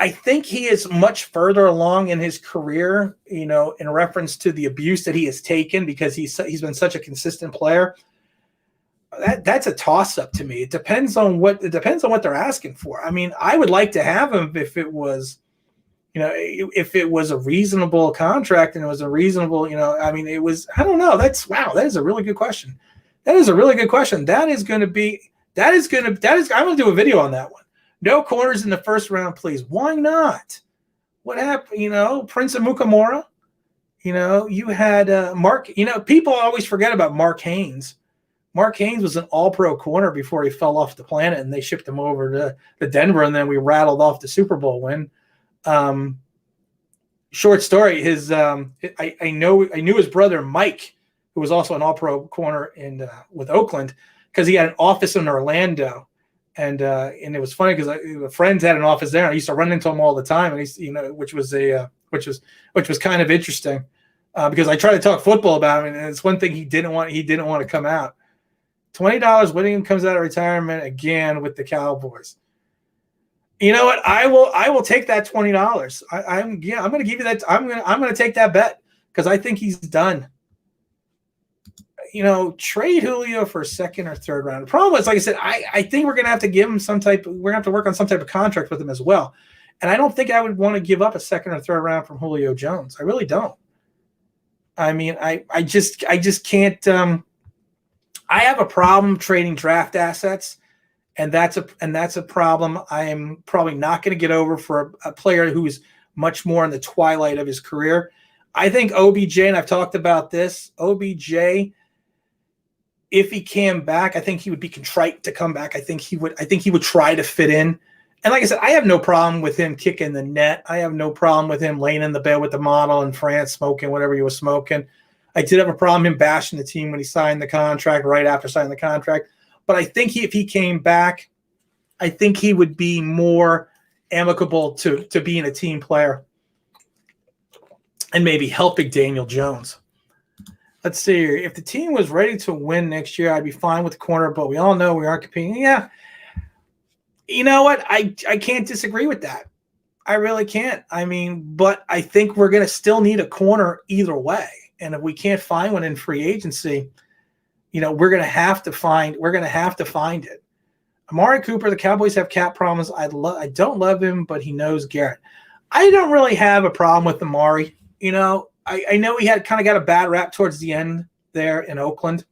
I think he is much further along in his career, in reference to the abuse that he has taken because he's been such a consistent player. That's a toss-up to me. It depends on what they're asking for. I mean, I would like to have him if it was, if it was a reasonable contract and it was a reasonable, I don't know. That is a really good question. I'm going to do a video on that one. No corners in the first round, please. Why not? What happened? Prince of Mukamura. You had Mark. People always forget about Mark Haynes. Mark Haynes was an all-pro corner before he fell off the planet, and they shipped him over to Denver, and then we rattled off the Super Bowl win. short story. I knew his brother Mike, who was also an All-Pro corner with Oakland, because he had an office in Orlando. And it was funny because the friends had an office there. And I used to run into him all the time, and which was kind of interesting because I tried to talk football about him, and it's one thing he didn't want to come out. $20 Whittingham comes out of retirement again with the Cowboys. You know what? I will take that $20. I'm going to give you that. I'm going to take that bet because I think he's done. Trade Julio for a second or third round. The problem is, like I said, I think we're going to have to give him we're going to have to work on some type of contract with him as well. And I don't think I would want to give up a second or third round from Julio Jones. I really don't. I mean, I just can't. I have a problem trading draft assets, and that's a problem I'm probably not going to get over for a player who is much more in the twilight of his career. I think OBJ, and I've talked about this, OBJ, if he came back, I think he would be contrite to come back. I think he would try to fit in. And like I said, I have no problem with him kicking the net. I have no problem with him laying in the bed with the model in France, smoking whatever he was smoking. I did have a problem him bashing the team when he signed the contract, right after signing the contract. But I think if he came back, I think he would be more amicable to being a team player and maybe helping Daniel Jones. Let's see here. If the team was ready to win next year, I'd be fine with the corner, but we all know we aren't competing. Yeah. You know what? I can't disagree with that. I really can't. I mean, but I think we're going to still need a corner either way. And if we can't find one in free agency, we're going to have to find it. Amari Cooper, the Cowboys have cap problems. I don't love him, but he knows Garrett. I don't really have a problem with Amari. I know he had kind of got a bad rap towards the end there in Oakland.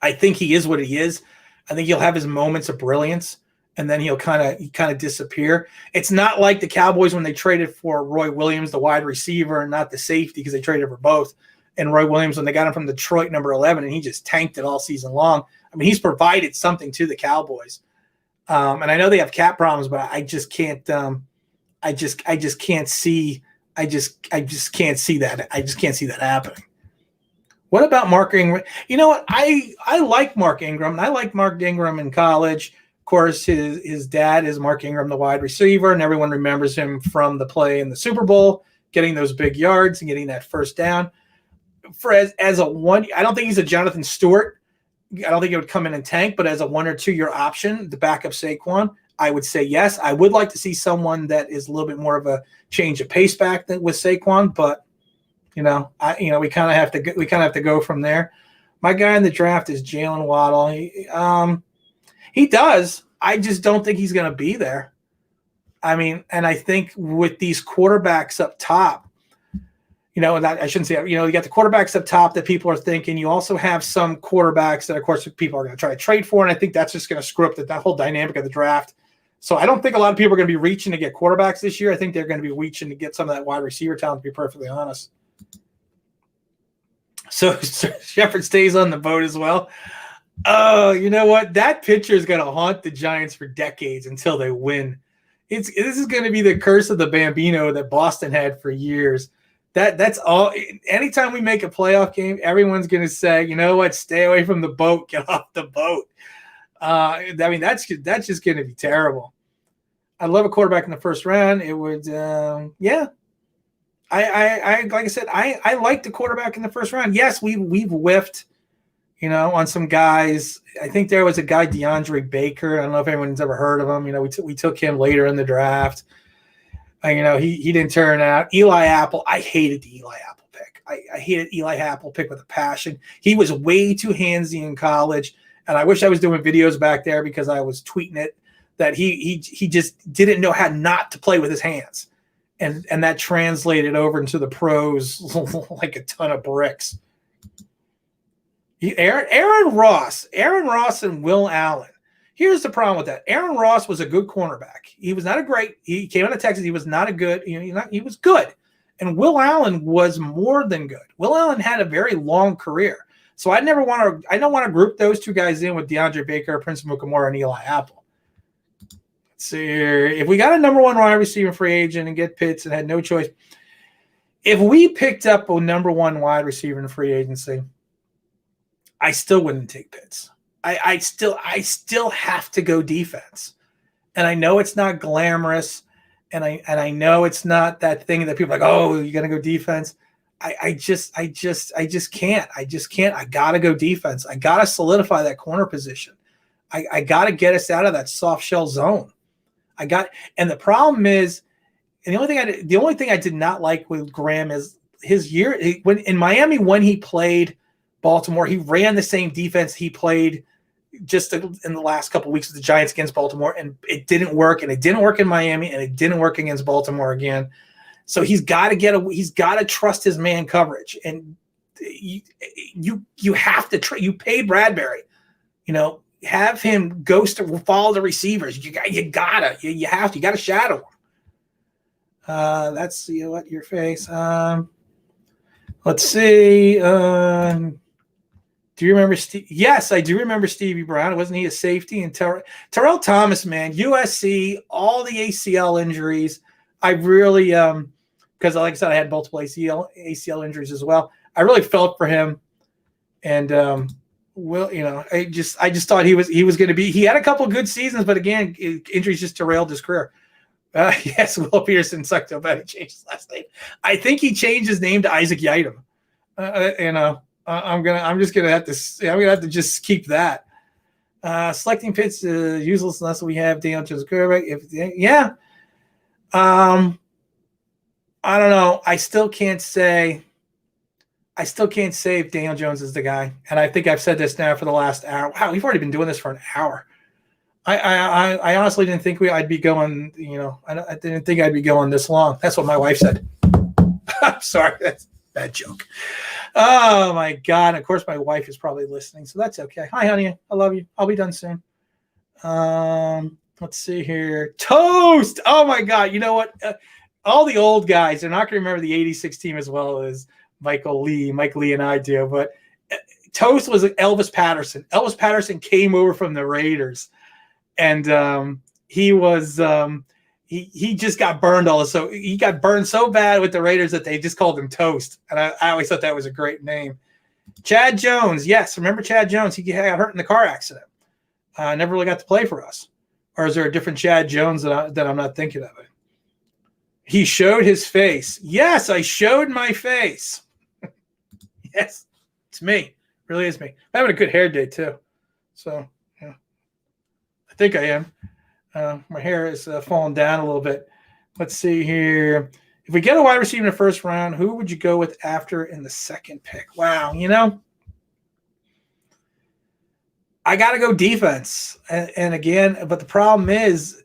I think he is what he is. I think he'll have his moments of brilliance, and then he'll kind of disappear. It's not like the Cowboys when they traded for Roy Williams, the wide receiver, and not the safety, because they traded for both. And Roy Williams when they got him from Detroit, number 11, and he just tanked it all season long. I mean, he's provided something to the Cowboys. And I know they have cap problems, but I just can't. I just can't see. I just can't see that. I just can't see that happening. What about Mark Ingram? You know what? I like Mark Ingram. And I liked Mark Ingram in college. Of course, his dad is Mark Ingram, the wide receiver, and everyone remembers him from the play in the Super Bowl, getting those big yards and getting that first down. As a one, I don't think he's a Jonathan Stewart. I don't think it would come in and tank, but as a 1 or 2 year option, the backup Saquon, I would say yes. I would like to see someone that is a little bit more of a change of pace back with Saquon, but we kind of have to go from there. My guy in the draft is Jaylen Waddle. He does. I just don't think he's going to be there. I mean, and I think with these quarterbacks up top, and I shouldn't say, you got the quarterbacks up top that people are thinking. You also have some quarterbacks that, of course, people are going to try to trade for, and I think that's just going to screw up that whole dynamic of the draft. So I don't think a lot of people are going to be reaching to get quarterbacks this year. I think they're going to be reaching to get some of that wide receiver talent, to be perfectly honest. So Shepard stays on the boat as well. Oh, you know what? That pitcher is going to haunt the Giants for decades until they win. This is going to be the curse of the Bambino that Boston had for years. That's all. Anytime we make a playoff game, everyone's going to say, you know what? Stay away from the boat. Get off the boat. I mean, that's just going to be terrible. I love a quarterback in the first round. It would, yeah. I like I said, I like the quarterback in the first round. Yes, we've whiffed, on some guys. I think there was a guy, Deandre Baker. I don't know if anyone's ever heard of him. We took him later in the draft. He didn't turn out. Eli Apple, I hated the Eli Apple pick. I hated Eli Apple pick with a passion. He was way too handsy in college, and I wish I was doing videos back there because I was tweeting it that he just didn't know how not to play with his hands, and that translated over into the pros like a ton of bricks. Aaron Ross and Will Allen. Here's the problem with that. Aaron Ross was a good cornerback. He was not a great. He came out of Texas. He was not a good. He was good. And Will Allen was more than good. Will Allen had a very long career. So I don't want to group those two guys in with DeAndre Baker, Prince Mukamura, and Eli Apple. Let's see here. If we got a number 1 wide receiver free agent and get Pitts and had no choice, if we picked up a number one wide receiver in free agency, I still wouldn't take Pitts. I still have to go defense. And I know it's not glamorous, and I know it's not that thing that people are like, oh, you're gonna go defense. I just can't. I gotta go defense. I gotta solidify that corner position. I gotta get us out of that soft shell zone. And the problem is, and the only thing I did not like with Graham is his year when in Miami, when he played Baltimore, he ran the same defense he played just in the last couple of weeks with the Giants against Baltimore, and it didn't work, and it didn't work in Miami, and it didn't work against Baltimore again. So he's got to trust his man coverage, and you have to you paid Bradbury, have him follow the receivers. You have to shadow him. That's your face. Let's see. Do you remember Steve? Yes, I do remember Stevie Brown. Wasn't he a safety? And Terrell Thomas, man, USC, all the ACL injuries. I really, because like I said, I had multiple ACL injuries as well. I really felt for him, and I just thought he was going to be. He had a couple of good seasons, but again, injuries just derailed his career. Yes, Will Peterson sucked up. He changed his last name. I think he changed his name to Isaac Yiadom. I'm gonna have to just keep that. Selecting Pitts useless unless we have Daniel Jones quarterback. I don't know. I still can't say if Daniel Jones is the guy. And I think I've said this now for the last hour. Wow, we've already been doing this for an hour. I honestly didn't think I'd be going. I didn't think I'd be going this long. That's what my wife said. I'm sorry, that's a bad joke. Oh my God! Of course, my wife is probably listening, so that's okay. Hi, honey. I love you. I'll be done soon. Let's see here. Toast. Oh my God! You know what? All the old guys are not going to remember the '86 team as well as Mike Lee and I do. But Toast was Elvis Patterson. Elvis Patterson came over from the Raiders, and he was. He just got burned so he got burned so bad with the Raiders that they just called him Toast. And I always thought that was a great name. Chad Jones. Yes. Remember Chad Jones? He got hurt in the car accident. Never really got to play for us. Or is there a different Chad Jones that I'm not thinking of? He showed his face. Yes, I showed my face. Yes, it's me. It really is me. I'm having a good hair day too. So yeah, I think I am. My hair is falling down a little bit. Let's see here. If we get a wide receiver in the first round, who would you go with after in the second pick? Wow, I got to go defense. And again, but the problem is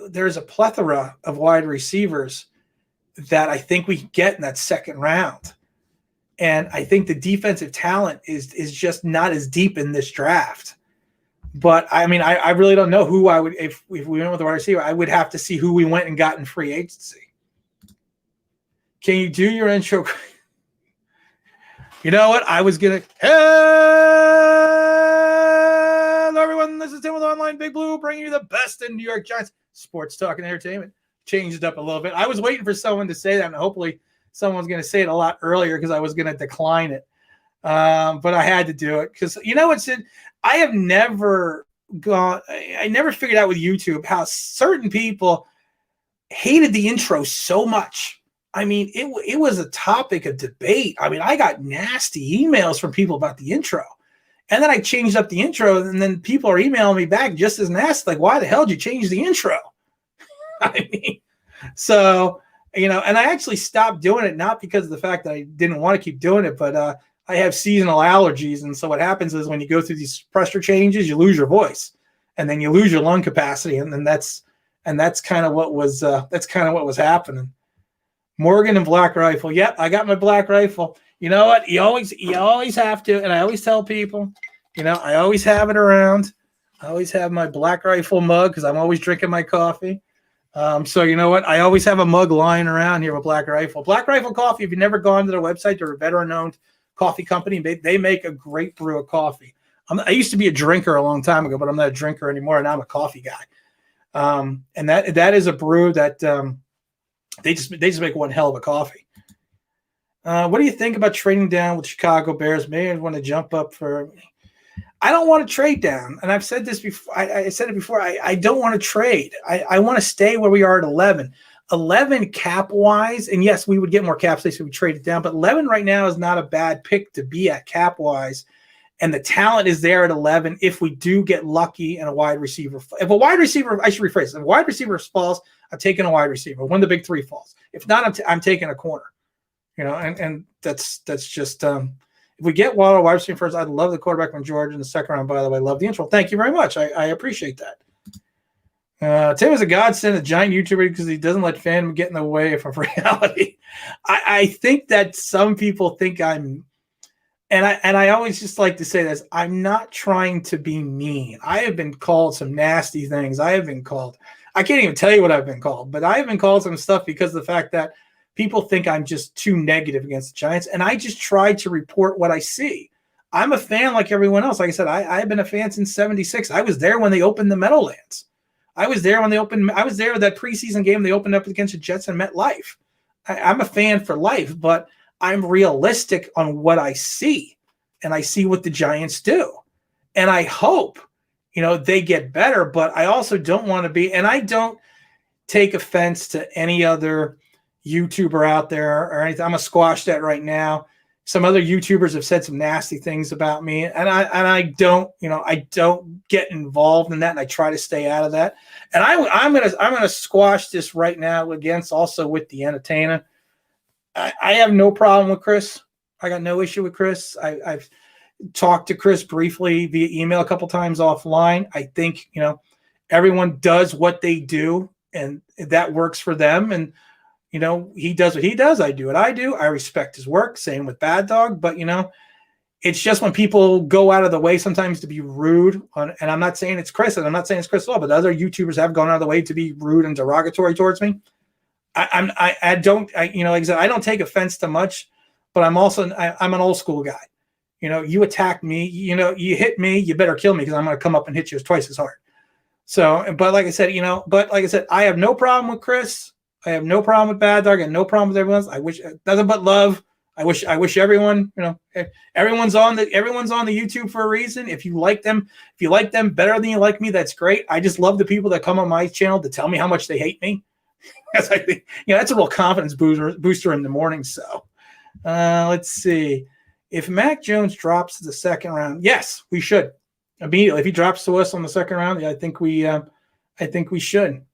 there's a plethora of wide receivers that I think we can get in that second round. And I think the defensive talent is just not as deep in this draft. But I mean, I really don't know who I would if we went with the wide receiver. I would have to see who we went and got in free agency. Can you do your intro? You know what? I was gonna. Hello, everyone. This is Tim with Online Big Blue, bringing you the best in New York Giants sports talk and entertainment. Changed it up a little bit. I was waiting for someone to say that, and hopefully, someone's going to say it a lot earlier because I was going to decline it. But I had to do it because I have never I never figured out with YouTube how certain people hated the intro so much. I mean, it was a topic of debate. I mean, I got nasty emails from people about the intro. And then I changed up the intro, and then people are emailing me back just as nasty, like, why the hell did you change the intro? I mean, so, and I actually stopped doing it, not because of the fact that I didn't want to keep doing it, but I have seasonal allergies, and so what happens is when you go through these pressure changes, you lose your voice, and then you lose your lung capacity, and then that's kind of what was happening. Morgan and Black Rifle. Yep, I got my Black Rifle. You know what? You always have to, and I always tell people, I always have it around. I always have my Black Rifle mug because I'm always drinking my coffee. So you know what? I always have a mug lying around here with Black Rifle. Black Rifle Coffee, if you've never gone to their website, they're a veteran-owned coffee company. They make a great brew of coffee. I used to be a drinker a long time ago, but I'm not a drinker anymore, and I'm a coffee guy. And that is a brew that they just make one hell of a coffee. What do you think about trading down with Chicago Bears? Maybe I want to jump up for. I don't want to trade down, and I've said this before. I said it before. I don't want to trade. I want to stay where we are at 11. 11 cap wise, and yes, we would get more cap space if we traded down. But 11 right now is not a bad pick to be at cap wise, and the talent is there at 11. If we do get lucky and a wide receiver, if a wide receiver, I should rephrase, if a wide receiver falls, I'm taking a wide receiver. When the big three falls, if not, I'm taking a corner. And that's just if we get Waddle wide receiver first, I'd love the quarterback from Georgia in the second round. By the way, love the intro. Thank you very much. I appreciate that. Tim is a godsend, a giant YouTuber, because he doesn't let fandom get in the way of reality. I think that some people think I'm, and I always just like to say this: I'm not trying to be mean. I have been called some nasty things. I can't even tell you what I've been called, but I have been called some stuff because of the fact that people think I'm just too negative against the Giants, and I just try to report what I see. I'm a fan like everyone else. Like I said, I've been a fan since '76. I was there when they opened the Meadowlands. I was there that preseason game they opened up against the Jets and MetLife. I'm a fan for life, but I'm realistic on what I see, and I see what the Giants do. And I hope, they get better, but I also don't want to be, and I don't take offense to any other YouTuber out there or anything. I'm gonna squash that right now. Some other YouTubers have said some nasty things about me, and I don't get involved in that, and I try to stay out of that. And I'm gonna squash this right now with the entertainer. I have no problem with Chris. I got no issue with Chris. I've talked to Chris briefly via email a couple times offline. I think everyone does what they do, and that works for them. And he does what he does. I do what I do. I respect his work. Same with Bad Dog. But, it's just when people go out of the way sometimes to be rude. And I'm not saying it's Chris, and I'm not saying it's Chris at all, but other YouTubers have gone out of the way to be rude and derogatory towards me. I don't like I said, I don't take offense to much, but I'm an old school guy. You attack me, you hit me, you better kill me, because I'm going to come up and hit you twice as hard. So, but like I said, I have no problem with Chris. I have no problem with Bad Dog and no problem with everyone else. I wish nothing but love. I wish everyone, everyone's on the YouTube for a reason. If you like them better than you like me, that's great. I just love the people that come on my channel to tell me how much they hate me. Because I think, that's a real confidence booster in the morning. So let's see. If Mac Jones drops to the second round, yes, we should immediately. If he drops to us on the second round, I think we should.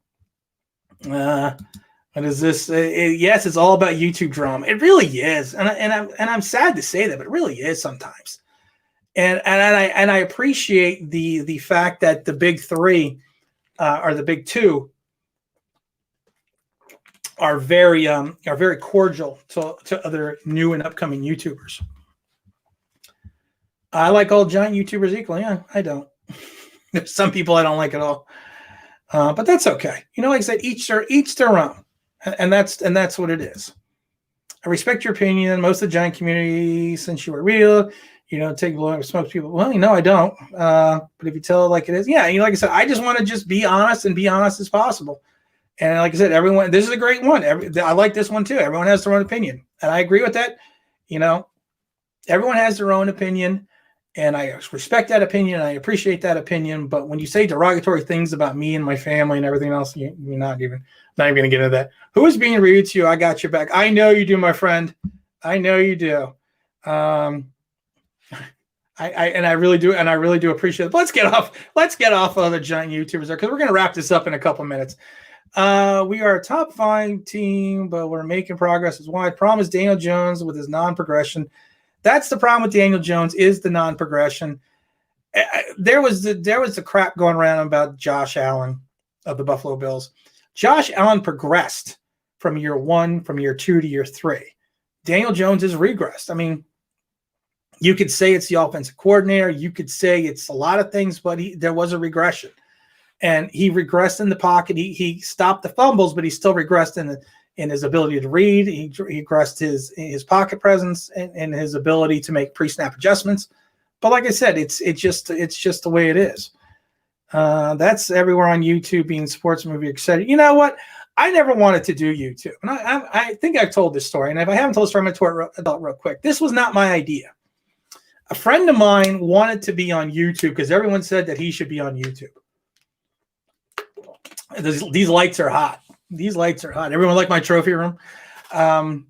What is this? Yes, it's all about YouTube drama. It really is, and I'm sad to say that, but it really is sometimes. And I appreciate the fact that the big three or the big two are very cordial to other new and upcoming YouTubers. I like all giant YouTubers equally. Yeah, I don't. There's some people I don't like at all, but that's okay. Like I said, each their own. And that's what it is. I respect your opinion. Most of the giant community, since you are real, take blowing smoke people. Well, I don't. But if you tell it like it is, yeah. Like I said, I just want to just be honest and be honest as possible. And like I said, everyone, this is a great one. I like this one too. Everyone has their own opinion, and I agree with that. Everyone has their own opinion, and I respect that opinion. I appreciate that opinion. But when you say derogatory things about me and my family and everything else, you're not even going to get into that. Who is being rude to you? I got your back. I know you do, my friend. I know you do. I really do, and I really do appreciate it. But let's get off of the giant YouTubers there, because we're going to wrap this up in a couple minutes. We are a top 5 team, but we're making progress as wide. Problem is Daniel Jones with his non-progression. That's the problem with Daniel Jones, is the non-progression. There was the crap going around about Josh Allen of the Buffalo Bills. Josh Allen progressed from year 1, from year 2 to year 3. Daniel Jones has regressed. I mean, you could say it's the offensive coordinator. You could say it's a lot of things, but there was a regression. And he regressed in the pocket. He stopped the fumbles, but he still regressed in his ability to read. He regressed his pocket presence and his ability to make pre-snap adjustments. But like I said, it's just the way it is. That's everywhere on YouTube, being sports movie excited. You know what? I never wanted to do YouTube. And I think I've told this story. And if I haven't told the story, I'm going to tell it real quick. This was not my idea. A friend of mine wanted to be on YouTube because everyone said that he should be on YouTube. These lights are hot. These lights are hot. Everyone like my trophy room. And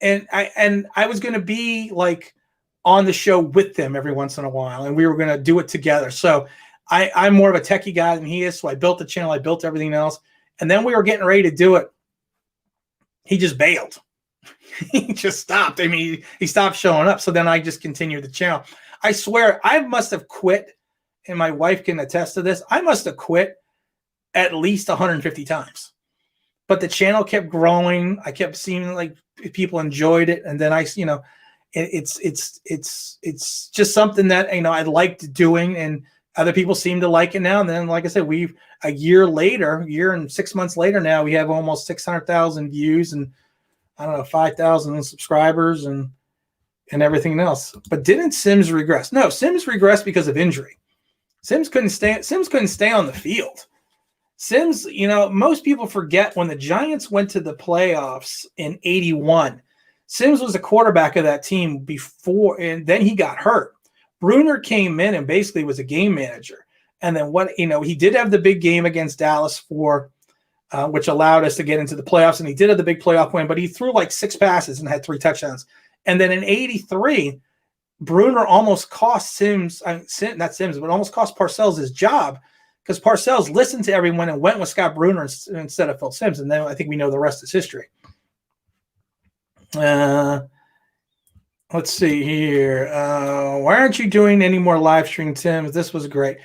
I was going to be like on the show with them every once in a while, and we were going to do it together. So I'm more of a techie guy than he is. So I built the channel. I built everything else. And then we were getting ready to do it. He just bailed. He just stopped. I mean, he stopped showing up. So then I just continued the channel. I swear I must have quit, and my wife can attest to this. I must have quit at least 150 times. But the channel kept growing. I kept seeing like people enjoyed it. And then it's just something that, I liked doing, and other people seem to like it now. And then, like I said, a year and 6 months later now, we have almost 600,000 views and I don't know, 5,000 subscribers and everything else. But didn't Sims regress? No, Sims regressed because of injury. Sims couldn't stay on the field. Sims, most people forget when the Giants went to the playoffs in 81, Sims was the quarterback of that team before, and then he got hurt. Bruner came in and basically was a game manager. And then he did have the big game against Dallas which allowed us to get into the playoffs. And he did have the big playoff win, but he threw like 6 passes and had 3 touchdowns. And then in 83, Bruner almost cost almost cost Parcells his job, because Parcells listened to everyone and went with Scott Bruner instead of Phil Simms. And then I think we know the rest is history. Let's see here. Why aren't you doing any more live stream, Tim? This was great.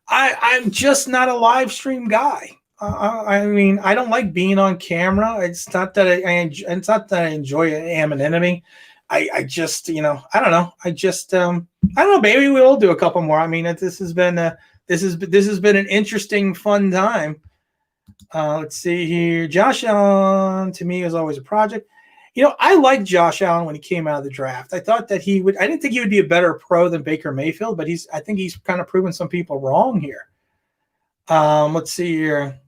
I'm just not a live stream guy. I mean, I don't like being on camera. It's not that I enjoy it. I am an enemy. I just, I don't know. I don't know. Maybe we will do a couple more. I mean, this has been an interesting, fun time. Let's see here. Josh Allen to me is always a project. I liked Josh Allen when he came out of the draft. I thought that I didn't think he would be a better pro than Baker Mayfield, but I think he's kind of proven some people wrong here. Let's see here.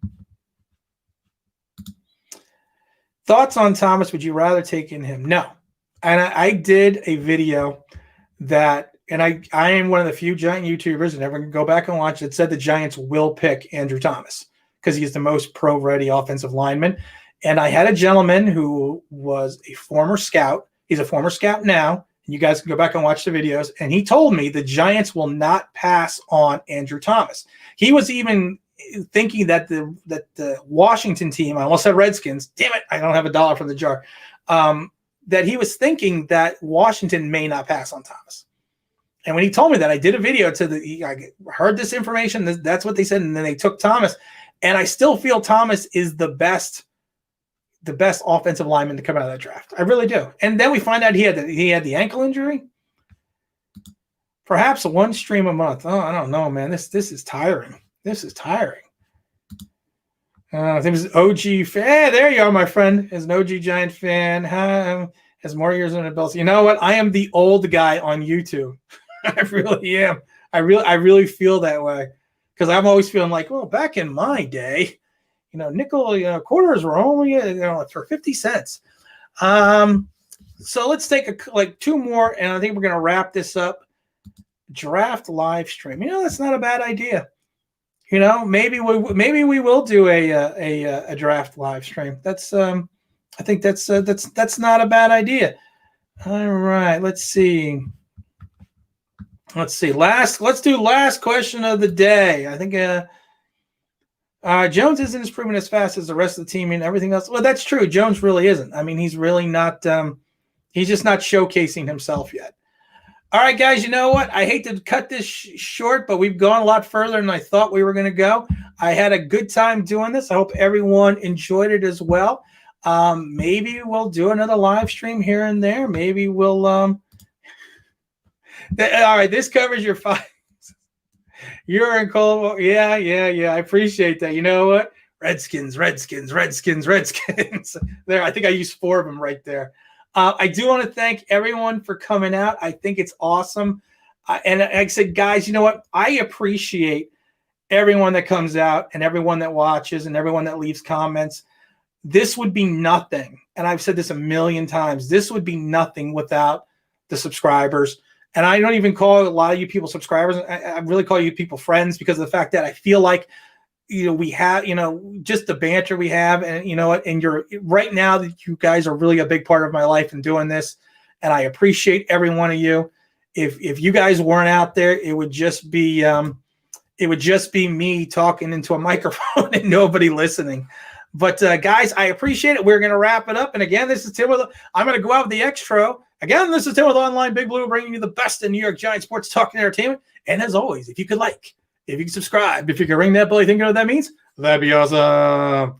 Thoughts on Thomas? Would you rather take in him? No. And I did a video that, and I am one of the few Giant YouTubers, and everyone can go back and watch it, said the Giants will pick Andrew Thomas because he's the most pro-ready offensive lineman. And I had a gentleman who was a former scout. He's a former scout now. And you guys can go back and watch the videos. And he told me the Giants will not pass on Andrew Thomas. He was even thinking that the Washington team, I almost said Redskins, damn it, I don't have $1 for the jar, that he was thinking that Washington may not pass on Thomas. And when he told me that, I did a video I heard this information. That's what they said. And then they took Thomas. And I still feel Thomas is the best offensive lineman to come out of that draft. I really do. And then we find out he had the ankle injury. Perhaps one stream a month. Oh, I don't know, man. This is tiring. This is tiring. I think it was OG fan. Hey, there you are, my friend. As an OG Giant fan, has more years on the belt. You know what? I am the old guy on YouTube. I really am. I really feel that way, because I'm always feeling like, well, back in my day, nickel quarters were only for 50 cents. So let's take 2 more, and I think we're going to wrap this up. Draft live stream. That's not a bad idea. Maybe we will do a draft live stream. I think that's not a bad idea. All right, let's see. Let's do last question of the day. I think Jones isn't as proven as fast as the rest of the team and everything else. Well, that's true. Jones really isn't. I mean, he's really not. He's just not showcasing himself yet. All right, guys, you know what? I hate to cut this short, but we've gone a lot further than I thought we were going to go. I had a good time doing this. I hope everyone enjoyed it as well. Maybe we'll do another live stream here and there. Maybe we'll all right, this covers your 5. You're in Colorado. Yeah. I appreciate that. You know what? Redskins. There, I think I used 4 of them right there. I do want to thank everyone for coming out. I think it's awesome. And like I said, guys, you know what? I appreciate everyone that comes out and everyone that watches and everyone that leaves comments. this would be nothing. And I've said this a million times. This would be nothing without the subscribers. And I don't even call a lot of you people subscribers. I really call you people friends, because of the fact that I feel like, we have, just the banter we have, and and you're right now that you guys are really a big part of my life in doing this. And I appreciate every one of you. If you guys weren't out there, it would just be me talking into a microphone and nobody listening. But guys, I appreciate it. We're going to wrap it up. And again, this is Tim I'm going to go out with the extra. Again, this is Tim with Online Big Blue, bringing you the best in New York Giants sports talk and entertainment. And as always, if you could subscribe, if you could ring that bell, you think you know what that means? That'd be awesome.